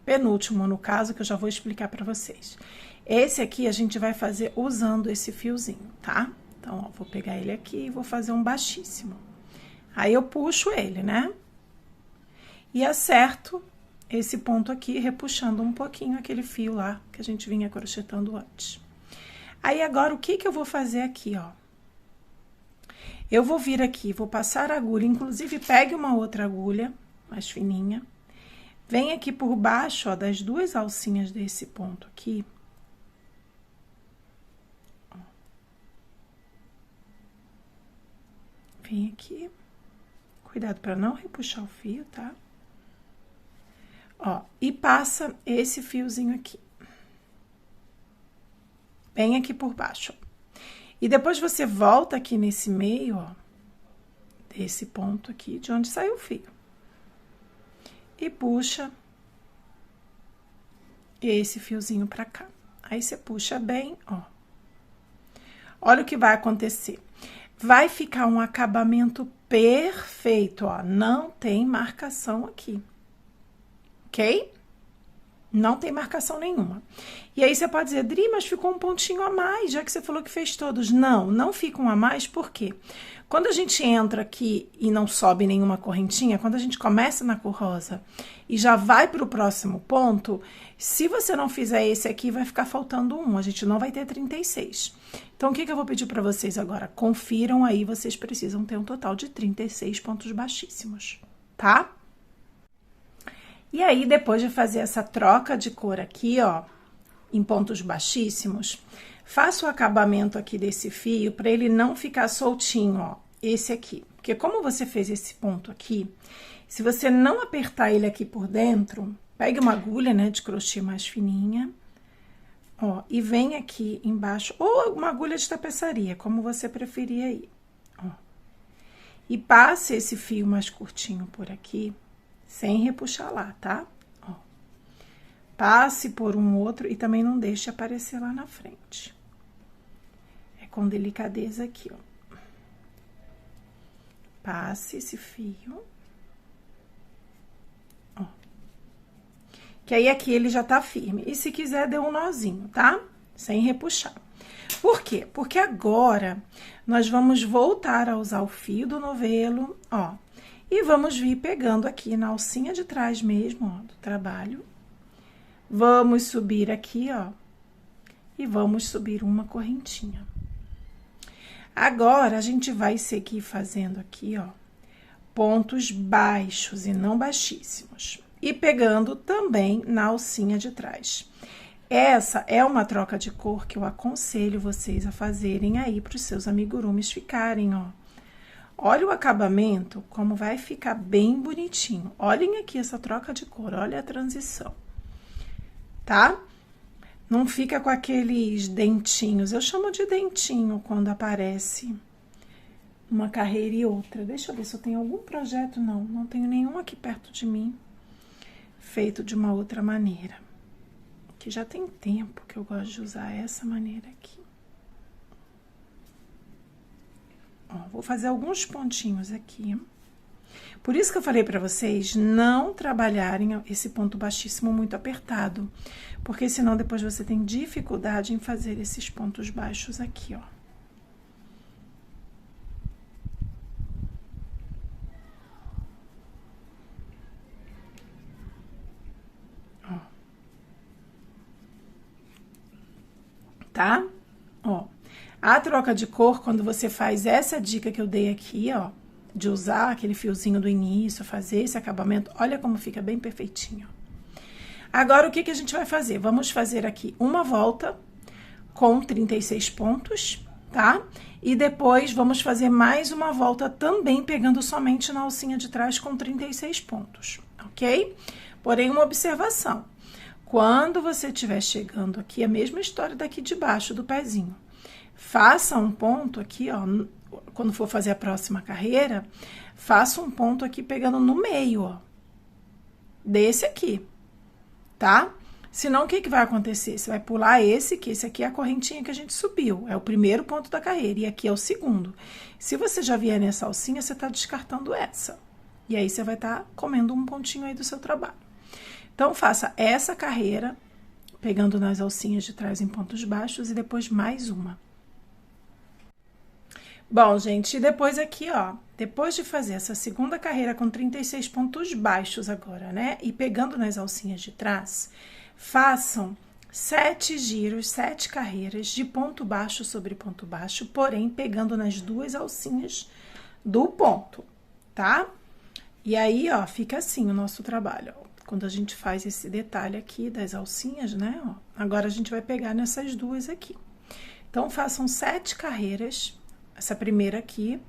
Speaker 1: Penúltimo, no caso, que eu já vou explicar pra vocês. Esse aqui a gente vai fazer usando esse fiozinho, tá? Então, ó, vou pegar ele aqui e vou fazer um baixíssimo. Aí, eu puxo ele, né? E acerto esse ponto aqui, repuxando um pouquinho aquele fio lá que a gente vinha crochetando antes. Aí, agora, o que eu vou fazer aqui, ó? Eu vou vir aqui, vou passar a agulha, inclusive pegue uma outra agulha mais fininha. Vem aqui por baixo, ó, das duas alcinhas desse ponto aqui. Ó. Vem aqui. Cuidado para não repuxar o fio, tá? Ó, e passa esse fiozinho aqui. Bem aqui por baixo, ó. E depois você volta aqui nesse meio, ó, desse ponto aqui, de onde saiu o fio. E puxa esse fiozinho pra cá. Aí, você puxa bem, ó. Olha o que vai acontecer. Vai ficar um acabamento perfeito, ó. Não tem marcação aqui. Ok? Não tem marcação nenhuma. E aí, você pode dizer, Dri, mas ficou um pontinho a mais, já que você falou que fez todos. Não, não fica um a mais, por quê? Quando a gente entra aqui e não sobe nenhuma correntinha, quando a gente começa na cor rosa e já vai para o próximo ponto, se você não fizer esse aqui, vai ficar faltando um, a gente não vai ter 36. Então, o que eu vou pedir para vocês agora? Confiram aí, vocês precisam ter um total de 36 pontos baixíssimos, tá? E aí, depois de fazer essa troca de cor aqui, ó, em pontos baixíssimos, faço o acabamento aqui desse fio para ele não ficar soltinho, ó, esse aqui. Porque como você fez esse ponto aqui, se você não apertar ele aqui por dentro, pegue uma agulha, né, de crochê mais fininha, ó, e vem aqui embaixo, ou uma agulha de tapeçaria, como você preferir aí, ó. E passe esse fio mais curtinho por aqui, sem repuxar lá, tá? Ó. Passe por um outro e também não deixe aparecer lá na frente. É com delicadeza aqui, ó. Passe esse fio. Ó. que aí aqui ele já tá firme. E se quiser, dê um nozinho, tá? Sem repuxar. Por quê? Porque agora nós vamos voltar a usar o fio do novelo, ó. E vamos vir pegando aqui na alcinha de trás mesmo, ó, do trabalho. Vamos subir aqui, ó. E vamos subir uma correntinha. Agora, a gente vai seguir fazendo aqui, ó, pontos baixos e não baixíssimos. E pegando também na alcinha de trás. Essa é uma troca de cor que eu aconselho vocês a fazerem aí para os seus amigurumis ficarem, ó. Olha o acabamento, como vai ficar bem bonitinho. Olhem aqui essa troca de cor, olha a transição, tá? Não fica com aqueles dentinhos. Eu chamo de dentinho quando aparece uma carreira e outra. Deixa eu ver se eu tenho algum projeto. Não, não tenho nenhum aqui perto de mim feito de uma outra maneira. Que já tem tempo que eu gosto de usar essa maneira aqui. Ó, vou fazer alguns pontinhos aqui. Por isso que eu falei pra vocês não trabalharem esse ponto baixíssimo muito apertado, porque senão depois você tem dificuldade em fazer esses pontos baixos aqui, ó. Ó. Tá? Ó. A troca de cor, quando você faz essa dica que eu dei aqui, ó, de usar aquele fiozinho do início, fazer esse acabamento, olha como fica bem perfeitinho. Agora, o que que a gente vai fazer? Vamos fazer aqui uma volta com 36 pontos, tá? E depois vamos fazer mais uma volta também pegando somente na alcinha de trás com 36 pontos, ok? Porém, uma observação. Quando você estiver chegando aqui, a mesma história daqui de baixo do pezinho. Faça um ponto aqui, ó, quando for fazer a próxima carreira, faça um ponto aqui pegando no meio, ó, desse aqui, tá? Senão, o que que vai acontecer? Você vai pular esse aqui é a correntinha que a gente subiu, é o primeiro ponto da carreira, e aqui é o segundo. Se você já vier nessa alcinha, você tá descartando essa, e aí você vai estar comendo um pontinho aí do seu trabalho. Então, faça essa carreira, pegando nas alcinhas de trás em pontos baixos, e depois mais uma. Bom, gente, e depois aqui, ó, depois de fazer essa segunda carreira com 36 pontos baixos agora, né? E pegando nas alcinhas de trás, façam 7 giros, 7 carreiras de ponto baixo sobre ponto baixo, porém, pegando nas duas alcinhas do ponto, tá? E aí, ó, fica assim o nosso trabalho, ó. Quando a gente faz esse detalhe aqui das alcinhas, né, ó. Agora, a gente vai pegar nessas duas aqui. Então, façam 7 carreiras. Essa primeira aqui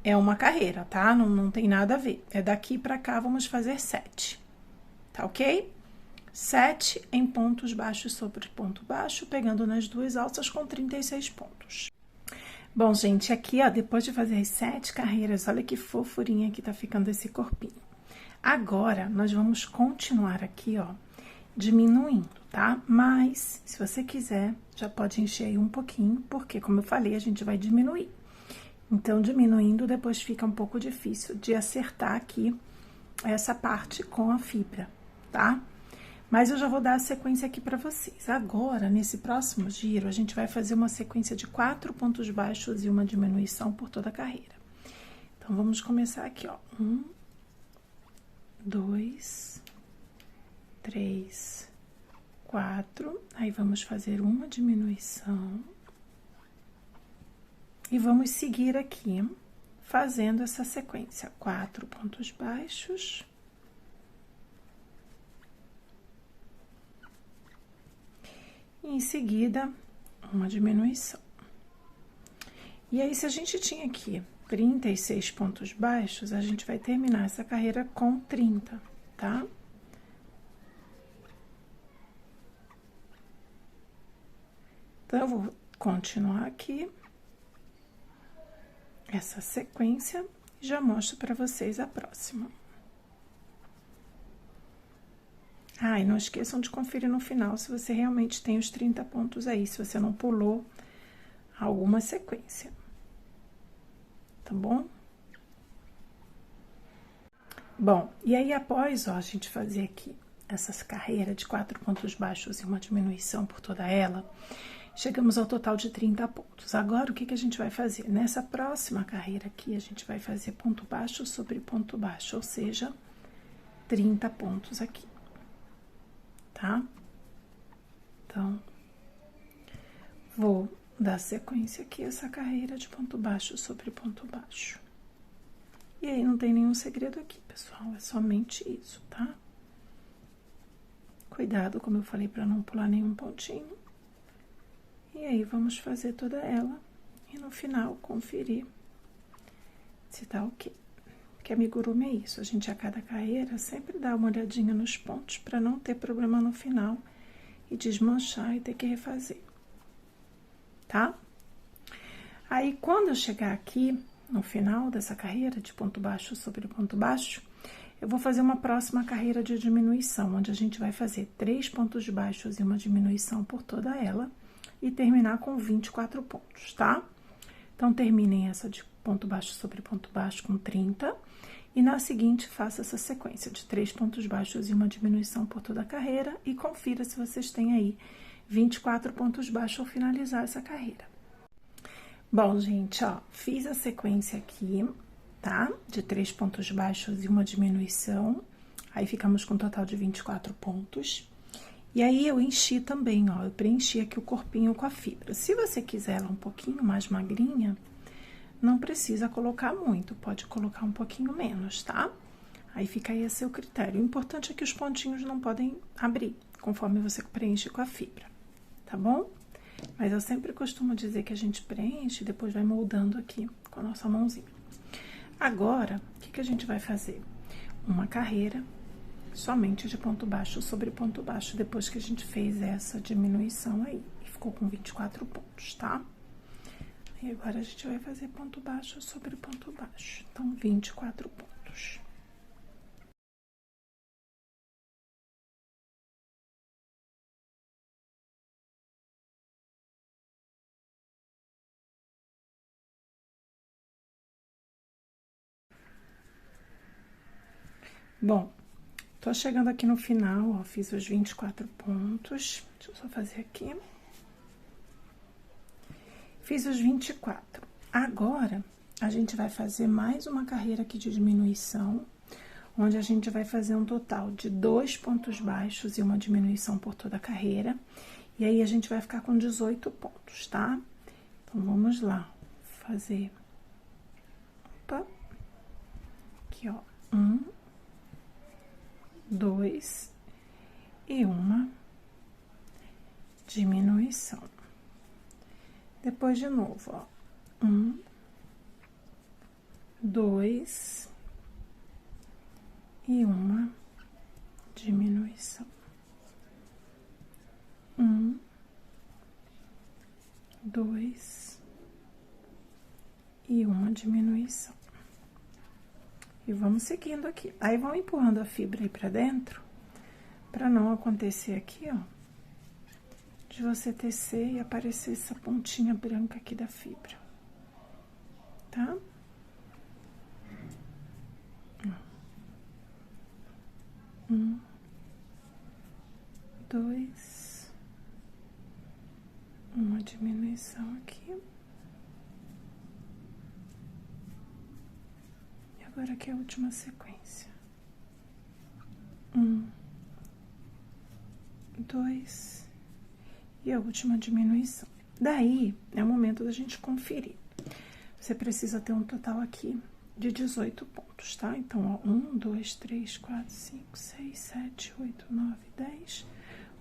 Speaker 1: é uma carreira, tá? Não tem nada a ver. É daqui pra cá, vamos fazer 7. Tá ok? 7 em pontos baixos sobre ponto baixo, pegando nas duas alças com 36 pontos. Bom, gente, aqui, ó, depois de fazer as 7 carreiras, olha que fofurinha que tá ficando esse corpinho. Agora, nós vamos continuar aqui, ó, diminuindo, tá? Mas, se você quiser, já pode encher aí um pouquinho, porque, como eu falei, a gente vai diminuir. Então, diminuindo, depois fica um pouco difícil de acertar aqui essa parte com a fibra, tá? Mas eu já vou dar a sequência aqui pra vocês. Agora, nesse próximo giro, a gente vai fazer uma sequência de 4 pontos baixos e uma diminuição por toda a carreira. Então, vamos começar aqui, ó. 1, 2, 3, 4, aí vamos fazer uma diminuição e vamos seguir aqui fazendo essa sequência, 4 pontos baixos, e em seguida uma diminuição. E aí, se a gente tinha aqui 36 pontos baixos, a gente vai terminar essa carreira com 30, tá? Então, eu vou continuar aqui essa sequência e já mostro pra vocês a próxima. Ah, e não esqueçam de conferir no final se você realmente tem os 30 pontos aí, se você não pulou alguma sequência. Tá bom? Bom, e aí após, ó, a gente fazer aqui essa carreira de 4 pontos baixos e uma diminuição por toda ela, chegamos ao total de 30 pontos. Agora, o que a gente vai fazer? Nessa próxima carreira aqui, a gente vai fazer ponto baixo sobre ponto baixo, ou seja, 30 pontos aqui, tá? Então, vou dar sequência aqui a essa carreira de ponto baixo sobre ponto baixo. E aí, não tem nenhum segredo aqui, pessoal, é somente isso, tá? Cuidado, como eu falei, para não pular nenhum pontinho. E aí, vamos fazer toda ela e no final conferir se tá ok. Porque amigurumi é isso, a gente a cada carreira sempre dá uma olhadinha nos pontos para não ter problema no final e desmanchar e ter que refazer, tá? Aí, quando eu chegar aqui no final dessa carreira de ponto baixo sobre ponto baixo, eu vou fazer uma próxima carreira de diminuição, onde a gente vai fazer 3 pontos baixos e uma diminuição por toda ela e terminar com 24 pontos, tá? Então, terminem essa de ponto baixo sobre ponto baixo com 30 e na seguinte faça essa sequência de 3 pontos baixos e uma diminuição por toda a carreira e confira se vocês têm aí 24 pontos baixos ao finalizar essa carreira. Bom, gente, ó, fiz a sequência aqui, tá? De 3 pontos baixos e uma diminuição. Aí, ficamos com um total de 24 pontos. E aí, eu enchi também, ó, eu preenchi aqui o corpinho com a fibra. Se você quiser ela um pouquinho mais magrinha, não precisa colocar muito, pode colocar um pouquinho menos, tá? Aí, fica aí a seu critério. O importante é que os pontinhos não podem abrir, conforme você preenche com a fibra, tá bom? Mas eu sempre costumo dizer que a gente preenche e depois vai moldando aqui com a nossa mãozinha. Agora, o que a gente vai fazer? Uma carreira somente de ponto baixo sobre ponto baixo, depois que a gente fez essa diminuição aí. E ficou com 24 pontos, tá? E agora, a gente vai fazer ponto baixo sobre ponto baixo. Então, 24 pontos. Bom, tô chegando aqui no final, ó, fiz os 24 pontos. Deixa eu só fazer aqui. Fiz os 24. Agora, a gente vai fazer mais uma carreira aqui de diminuição, onde a gente vai fazer um total de 2 pontos baixos e uma diminuição por toda a carreira. E aí, a gente vai ficar com 18 pontos, tá? Então, vamos lá. Fazer... Opa! Aqui, ó. 1, 2 e uma diminuição. Depois, de novo, ó. 1, 2 e uma diminuição. 1, 2 e uma diminuição. E vamos seguindo aqui. Aí, vão empurrando a fibra aí pra dentro, pra não acontecer aqui, ó, de você tecer e aparecer essa pontinha branca aqui da fibra, tá? Um, 2, uma diminuição aqui. Agora, aqui é a última sequência. 1, 2 e a última diminuição. Daí, é o momento da gente conferir. Você precisa ter um total aqui de 18 pontos, tá? Então, ó, 1, 2, 3, 4, 5, 6, 7, 8, 9, 10,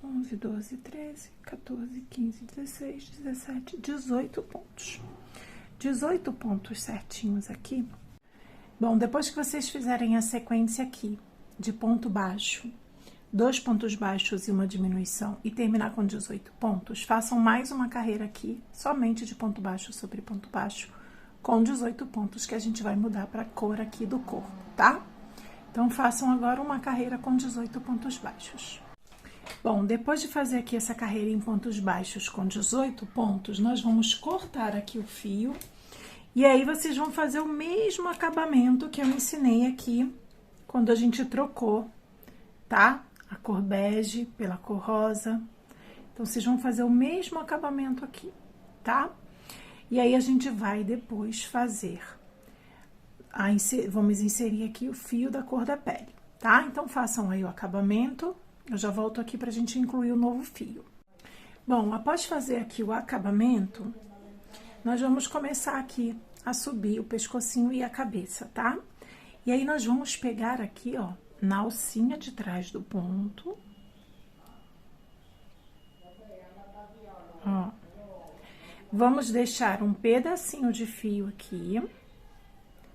Speaker 1: 11, 12, 13, 14, 15, 16, 17, 18 pontos. 18 pontos certinhos aqui. Bom, depois que vocês fizerem a sequência aqui de ponto baixo, 2 pontos baixos e uma diminuição e terminar com 18 pontos, façam mais uma carreira aqui, somente de ponto baixo sobre ponto baixo, com 18 pontos, que a gente vai mudar para a cor aqui do corpo, tá? Então, façam agora uma carreira com 18 pontos baixos. Bom, depois de fazer aqui essa carreira em pontos baixos com 18 pontos, nós vamos cortar aqui o fio. E aí, vocês vão fazer o mesmo acabamento que eu ensinei aqui quando a gente trocou, tá? a cor bege pela cor rosa. Então, vocês vão fazer o mesmo acabamento aqui, tá? E aí, a gente vai depois fazer, vamos inserir aqui o fio da cor da pele, tá? Então, façam aí o acabamento, eu já volto aqui pra gente incluir o novo fio. Bom, após fazer aqui o acabamento, nós vamos começar aqui a subir o pescocinho e a cabeça, tá? E aí, nós vamos pegar aqui, ó, na alcinha de trás do ponto. Ó. Vamos deixar um pedacinho de fio aqui,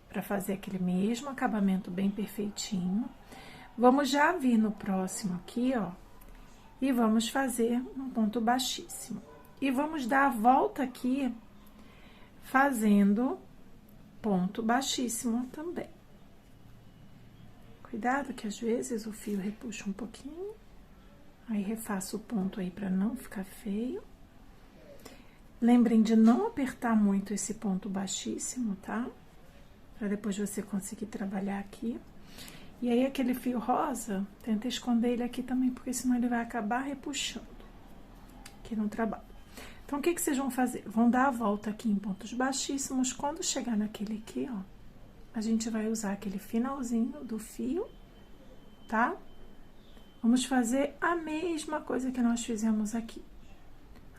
Speaker 1: pra fazer aquele mesmo acabamento bem perfeitinho. Vamos já vir no próximo aqui, ó, e vamos fazer um ponto baixíssimo. E vamos dar a volta aqui, fazendo ponto baixíssimo também. Cuidado que às vezes o fio repuxa um pouquinho. Aí, refaço o ponto aí pra não ficar feio. Lembrem de não apertar muito esse ponto baixíssimo, tá? Pra depois você conseguir trabalhar aqui. E aí, aquele fio rosa, tenta esconder ele aqui também, porque senão ele vai acabar repuxando aqui no trabalho. Então, o que vocês vão fazer? Vão dar a volta aqui em pontos baixíssimos. Quando chegar naquele aqui, ó, a gente vai usar aquele finalzinho do fio, tá? Vamos fazer a mesma coisa que nós fizemos aqui.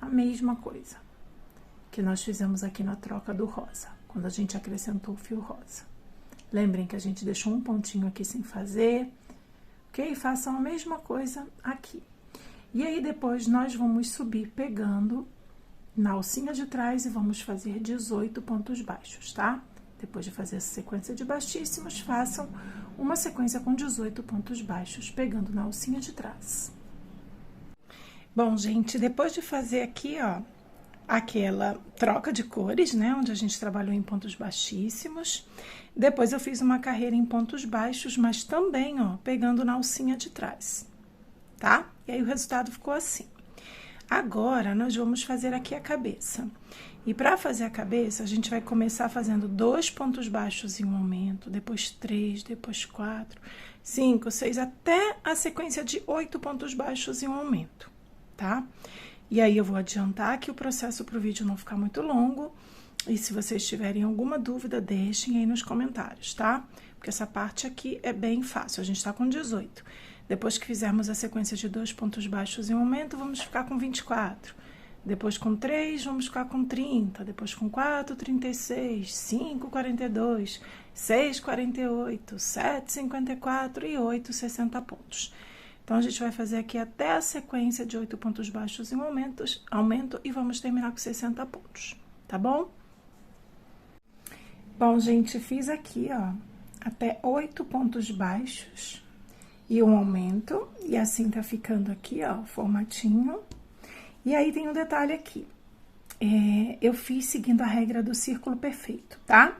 Speaker 1: A mesma coisa que nós fizemos aqui na troca do rosa, quando a gente acrescentou o fio rosa. Lembrem que a gente deixou um pontinho aqui sem fazer, ok? Façam a mesma coisa aqui. E aí, depois, nós vamos subir pegando na alcinha de trás e vamos fazer 18 pontos baixos, tá? Depois de fazer essa sequência de baixíssimos, façam uma sequência com 18 pontos baixos, pegando na alcinha de trás. Bom, gente, depois de fazer aqui, ó, aquela troca de cores, né, onde a gente trabalhou em pontos baixíssimos, depois eu fiz uma carreira em pontos baixos, mas também, ó, pegando na alcinha de trás, tá? E aí, o resultado ficou assim. Agora, nós vamos fazer aqui a cabeça. E para fazer a cabeça, a gente vai começar fazendo 2 pontos baixos em um aumento, depois 3, depois 4, 5, 6, até a sequência de 8 pontos baixos em um aumento, tá? E aí, eu vou adiantar aqui o processo para o vídeo não ficar muito longo. E se vocês tiverem alguma dúvida, deixem aí nos comentários, tá? Porque essa parte aqui é bem fácil, a gente tá com 18. Depois que fizermos a sequência de 2 pontos baixos em um aumento, vamos ficar com 24. Depois, com 3, vamos ficar com 30. Depois, com 4, 36. 5, 42. 6, 48. 7, 54. E 8, 60 pontos. Então, a gente vai fazer aqui até a sequência de 8 pontos baixos em um aumento e vamos terminar com 60 pontos, tá bom? Bom, gente, fiz aqui, ó, até 8 pontos baixos e um aumento, e assim tá ficando aqui, ó, o formatinho. E aí, tem um detalhe aqui, eu fiz seguindo a regra do círculo perfeito, tá?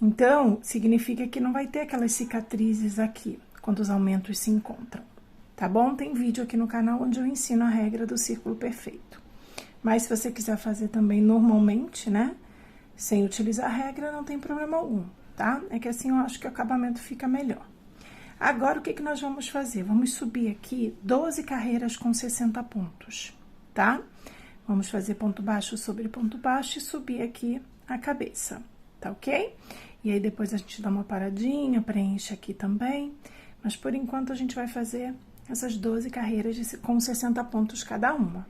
Speaker 1: Então, significa que não vai ter aquelas cicatrizes aqui, quando os aumentos se encontram. Tá bom? Tem vídeo aqui no canal onde eu ensino a regra do círculo perfeito. Mas se você quiser fazer também normalmente, né? Sem utilizar a regra, não tem problema algum, tá? É que assim eu acho que o acabamento fica melhor. Agora, o que que nós vamos fazer? Vamos subir aqui 12 carreiras com 60 pontos, tá? Vamos fazer ponto baixo sobre ponto baixo e subir aqui a cabeça, tá ok? E aí, depois a gente dá uma paradinha, preenche aqui também. Mas, por enquanto, a gente vai fazer essas 12 carreiras com 60 pontos cada uma,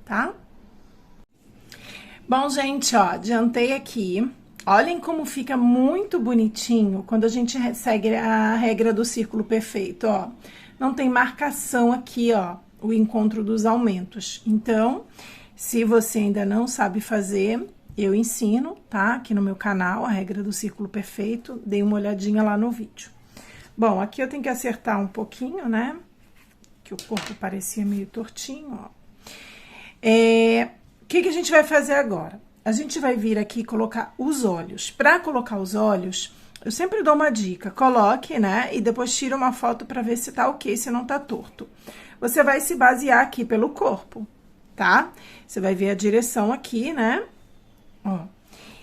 Speaker 1: tá? Bom, gente, ó, adiantei aqui. Olhem como fica muito bonitinho quando a gente segue a regra do círculo perfeito, ó. Não tem marcação aqui, ó, o encontro dos aumentos. Então, se você ainda não sabe fazer, eu ensino, tá? Aqui no meu canal, a regra do círculo perfeito. Dei uma olhadinha lá no vídeo. Bom, aqui eu tenho que acertar um pouquinho, né? Que o corpo parecia meio tortinho, ó. O que que a gente vai fazer agora? A gente vai vir aqui e colocar os olhos. Para colocar os olhos, eu sempre dou uma dica. Coloque, né? E depois tira uma foto para ver se tá ok, se não tá torto. Você vai se basear aqui pelo corpo, tá? Você vai ver a direção aqui, né? Ó.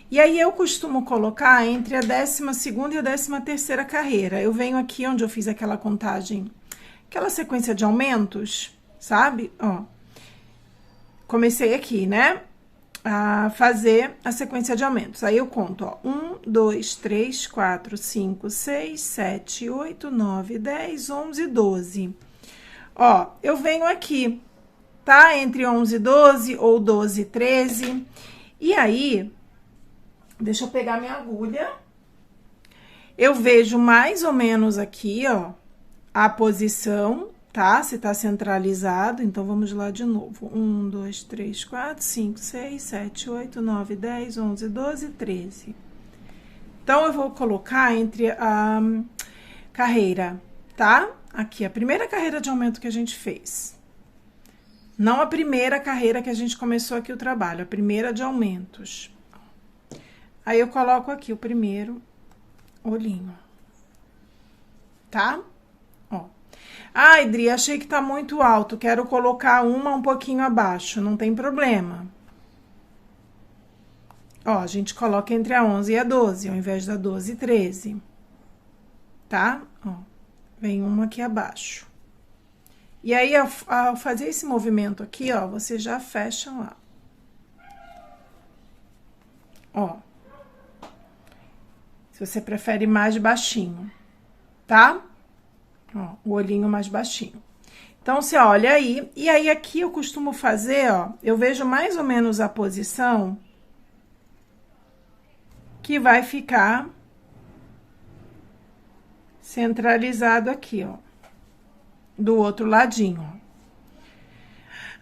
Speaker 1: E aí, eu costumo colocar entre a 12ª e a 13ª carreira. Eu venho aqui onde eu fiz aquela contagem aquela sequência de aumentos, sabe? Ó, comecei aqui, né? A fazer a sequência de aumentos. Aí eu conto, ó, 1, 2, 3, 4, 5, 6, 7, 8, 9, 10, 11, 12. Ó, eu venho aqui, tá? Entre 11 e 12 ou 12 e 13. E aí, deixa eu pegar minha agulha. Eu vejo mais ou menos aqui, ó, a posição, tá? Se tá centralizado, então vamos lá de novo. 1, 2, 3, 4, 5, 6, 7, 8, 9, 10, 11, 12, 13. Então, eu vou colocar entre a carreira, tá? Aqui, a primeira carreira de aumento que a gente fez. Não a primeira carreira que a gente começou aqui o trabalho, a primeira de aumentos. Aí, eu coloco aqui o primeiro olhinho, tá? Ó. Ai, Dri, achei que tá muito alto, quero colocar uma um pouquinho abaixo, não tem problema. Ó, a gente coloca entre a 11 e a 12, ao invés da 12 e 13, tá? Ó, vem uma aqui abaixo. E aí, ao fazer esse movimento aqui, ó, você já fecha lá. Ó. Se você prefere mais baixinho, tá? Ó, o olhinho mais baixinho. Então, você olha aí. E aí, aqui eu costumo fazer, ó, eu vejo mais ou menos a posição que vai ficar centralizado aqui, ó, do outro ladinho, ó.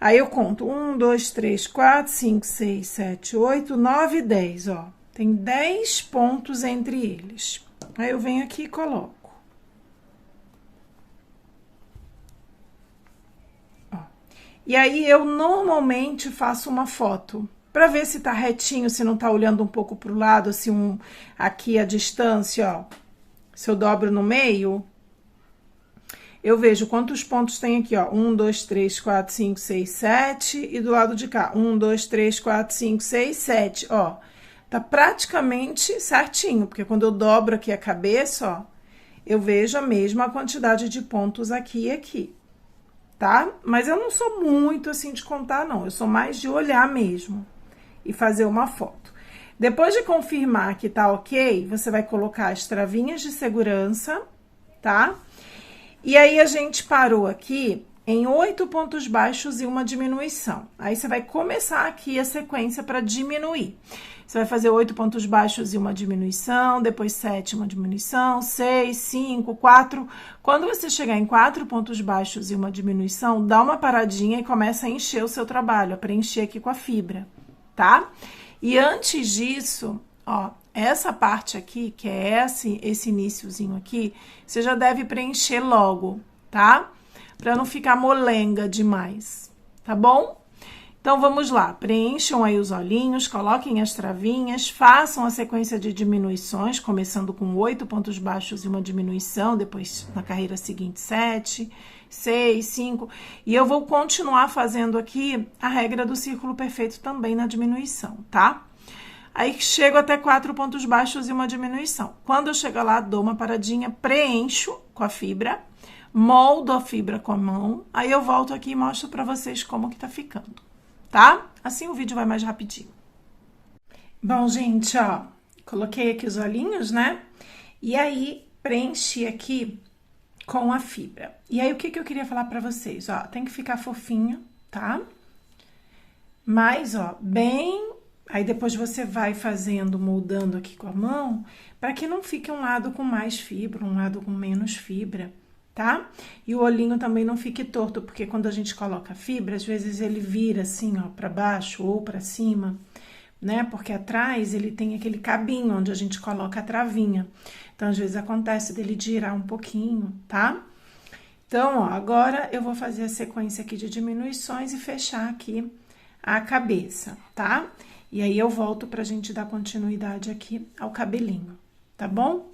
Speaker 1: Aí, eu conto 1, 2, 3, 4, 5, 6, 7, 8, 9, 10, ó. Tem 10 pontos entre eles. Aí, eu venho aqui e coloco. Ó. E aí, eu normalmente faço uma foto pra ver se tá retinho, se não tá olhando um pouco pro lado, se aqui a distância, ó. Se eu dobro no meio, eu vejo quantos pontos tem aqui, ó. 1, 2, 3, 4, 5, 6, 7. E do lado de cá, 1, 2, 3, 4, 5, 6, 7, ó. Tá praticamente certinho, porque quando eu dobro aqui a cabeça, ó, eu vejo a mesma quantidade de pontos aqui e aqui, tá? Mas eu não sou muito assim de contar, não. Eu sou mais de olhar mesmo e fazer uma foto. Depois de confirmar que tá ok, você vai colocar as travinhas de segurança, tá? E aí, a gente parou aqui em 8 pontos baixos e uma diminuição. Aí, você vai começar aqui a sequência para diminuir. Você vai fazer 8 pontos baixos e uma diminuição, depois 7, uma diminuição, 6, 5, 4. Quando você chegar em 4 pontos baixos e uma diminuição, dá uma paradinha e começa a encher o seu trabalho, a preencher aqui com a fibra, tá? E antes disso, ó, essa parte aqui, que é esse iniciozinho aqui, você já deve preencher logo, tá? Pra não ficar molenga demais, tá bom? Então, vamos lá. Preencham aí os olhinhos, coloquem as travinhas, façam a sequência de diminuições, começando com 8 pontos baixos e uma diminuição, depois na carreira seguinte 7, 6, 5. E eu vou continuar fazendo aqui a regra do círculo perfeito também na diminuição, tá? Aí, chego até 4 pontos baixos e uma diminuição. Quando eu chegar lá, dou uma paradinha, preencho com a fibra, moldo a fibra com a mão, aí eu volto aqui e mostro pra vocês como que tá ficando, tá? Assim o vídeo vai mais rapidinho. Bom, gente, ó, coloquei aqui os olhinhos, né? E aí, preenchi aqui com a fibra. E aí, o que eu queria falar pra vocês? Ó, tem que ficar fofinho, tá? Mas, ó, bem... Aí, depois você vai fazendo, moldando aqui com a mão, para que não fique um lado com mais fibra, um lado com menos fibra, tá? E o olhinho também não fique torto, porque quando a gente coloca a fibra, às vezes ele vira assim, ó, para baixo ou para cima, né? Porque atrás ele tem aquele cabinho onde a gente coloca a travinha. Então, às vezes acontece dele girar um pouquinho, tá? Então, ó, agora eu vou fazer a sequência aqui de diminuições e fechar aqui a cabeça, tá? E aí, eu volto pra gente dar continuidade aqui ao cabelinho, tá bom?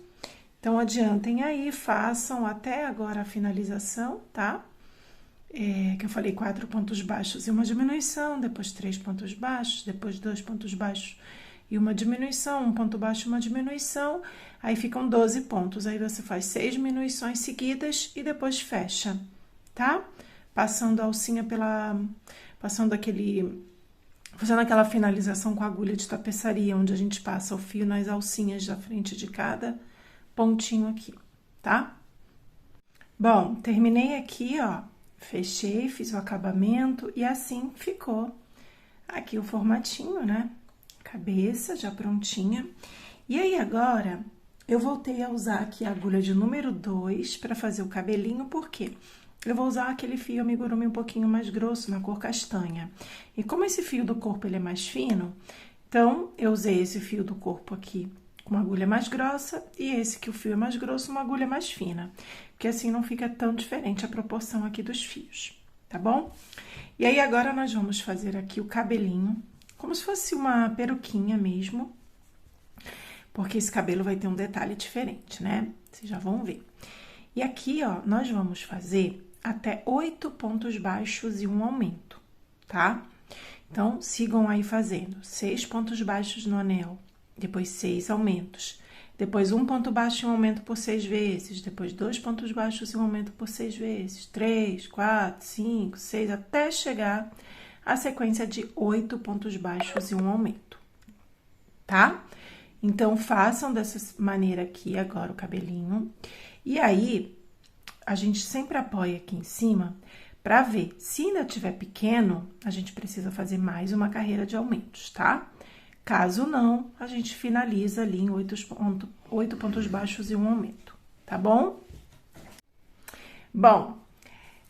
Speaker 1: Então, adiantem aí, façam até agora a finalização, tá? Que eu falei 4 pontos baixos e uma diminuição, depois 3 pontos baixos, depois 2 pontos baixos e uma diminuição, 1 ponto baixo e uma diminuição, aí ficam 12 pontos. Aí, você faz 6 diminuições seguidas e depois fecha, tá? Passando a alcinha fazendo aquela finalização com a agulha de tapeçaria, onde a gente passa o fio nas alcinhas da frente de cada pontinho aqui, tá? Bom, terminei aqui, ó, fechei, fiz o acabamento e assim ficou aqui o formatinho, né? Cabeça já prontinha. E aí, agora, eu voltei a usar aqui a agulha de número 2 para fazer o cabelinho, por quê? Eu vou usar aquele fio amigurumi um pouquinho mais grosso, na cor castanha. E como esse fio do corpo, ele é mais fino, então, eu usei esse fio do corpo aqui com uma agulha mais grossa e esse que o fio é mais grosso, uma agulha mais fina. Porque assim não fica tão diferente a proporção aqui dos fios, tá bom? E aí, agora nós vamos fazer aqui o cabelinho, como se fosse uma peruquinha mesmo, porque esse cabelo vai ter um detalhe diferente, né? Vocês já vão ver. E aqui, ó, nós vamos fazer até 8 pontos baixos e um aumento, tá? Então, sigam aí fazendo 6 pontos baixos no anel, depois 6 aumentos, depois 1 ponto baixo e um aumento por 6 vezes, depois 2 pontos baixos e um aumento por 6 vezes, 3, 4, 5, 6, até chegar a sequência de 8 pontos baixos e um aumento, tá? Então, façam dessa maneira aqui agora o cabelinho. E aí, a gente sempre apoia aqui em cima pra ver. Se ainda tiver pequeno, a gente precisa fazer mais uma carreira de aumentos, tá? Caso não, a gente finaliza ali em 8 pontos baixos e um aumento, tá bom? Bom,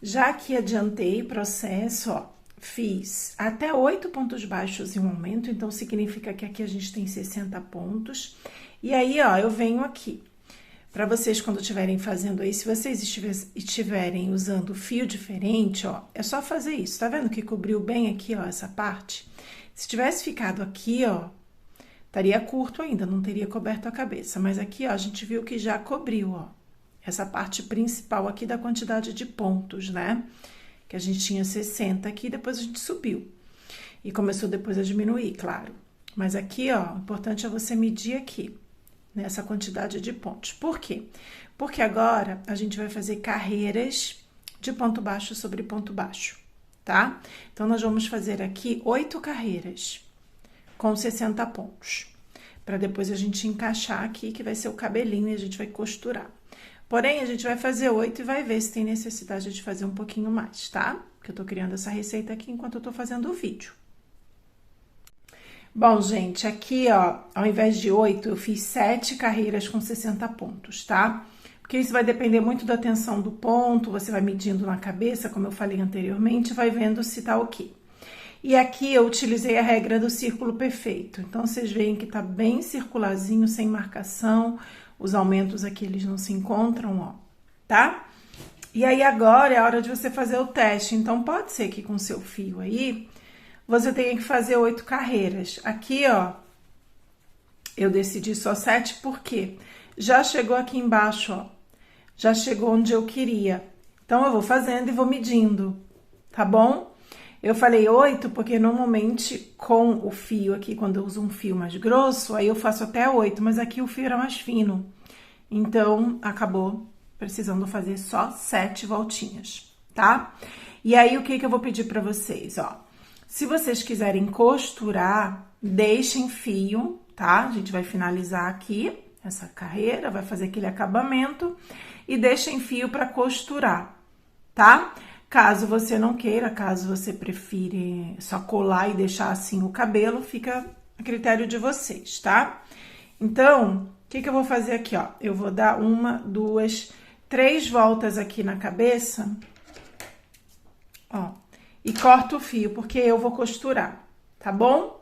Speaker 1: já que adiantei o processo, ó, fiz até 8 pontos baixos e um aumento, então significa que aqui a gente tem 60 pontos. E aí, ó, eu venho aqui. Para vocês, quando estiverem fazendo aí, se vocês estiverem usando fio diferente, ó, é só fazer isso. Tá vendo que cobriu bem aqui, ó, essa parte? Se tivesse ficado aqui, ó, estaria curto ainda, não teria coberto a cabeça. Mas aqui, ó, a gente viu que já cobriu, ó, essa parte principal aqui da quantidade de pontos, né? Que a gente tinha 60 aqui, depois a gente subiu. E começou depois a diminuir, claro. Mas aqui, ó, o importante é você medir aqui, nessa quantidade de pontos. Por quê? Porque agora a gente vai fazer carreiras de ponto baixo sobre ponto baixo, tá? Então, nós vamos fazer aqui 8 carreiras com 60 pontos, para depois a gente encaixar aqui, que vai ser o cabelinho e a gente vai costurar. Porém, a gente vai fazer 8 e vai ver se tem necessidade de fazer um pouquinho mais, tá? Porque eu tô criando essa receita aqui enquanto eu tô fazendo o vídeo. Bom, gente, aqui, ó, ao invés de 8, eu fiz 7 carreiras com 60 pontos, tá? Porque isso vai depender muito da tensão do ponto, você vai medindo na cabeça, como eu falei anteriormente, vai vendo se tá ok. E aqui eu utilizei a regra do círculo perfeito. Então, vocês veem que tá bem circularzinho, sem marcação. Os aumentos aqui, eles não se encontram, ó, tá? E aí, agora é a hora de você fazer o teste. Então, pode ser que com seu fio aí, você tenha que fazer 8 carreiras. Aqui, ó, eu decidi só 7, porque já chegou aqui embaixo, ó. Já chegou onde eu queria. Então, eu vou fazendo e vou medindo, tá bom? Eu falei 8 porque normalmente com o fio aqui, quando eu uso um fio mais grosso, aí eu faço até 8, mas aqui o fio era mais fino. Então, acabou precisando fazer só 7 voltinhas, tá? E aí, o que que eu vou pedir pra vocês, ó? Se vocês quiserem costurar, deixem fio, tá? A gente vai finalizar aqui essa carreira, vai fazer aquele acabamento e deixem fio pra costurar, tá? Caso você não queira, caso você prefira só colar e deixar assim o cabelo, fica a critério de vocês, tá? Então, o que que eu vou fazer aqui, ó? Eu vou dar 1, 2, 3 voltas aqui na cabeça, ó, e corto o fio, porque eu vou costurar, tá bom?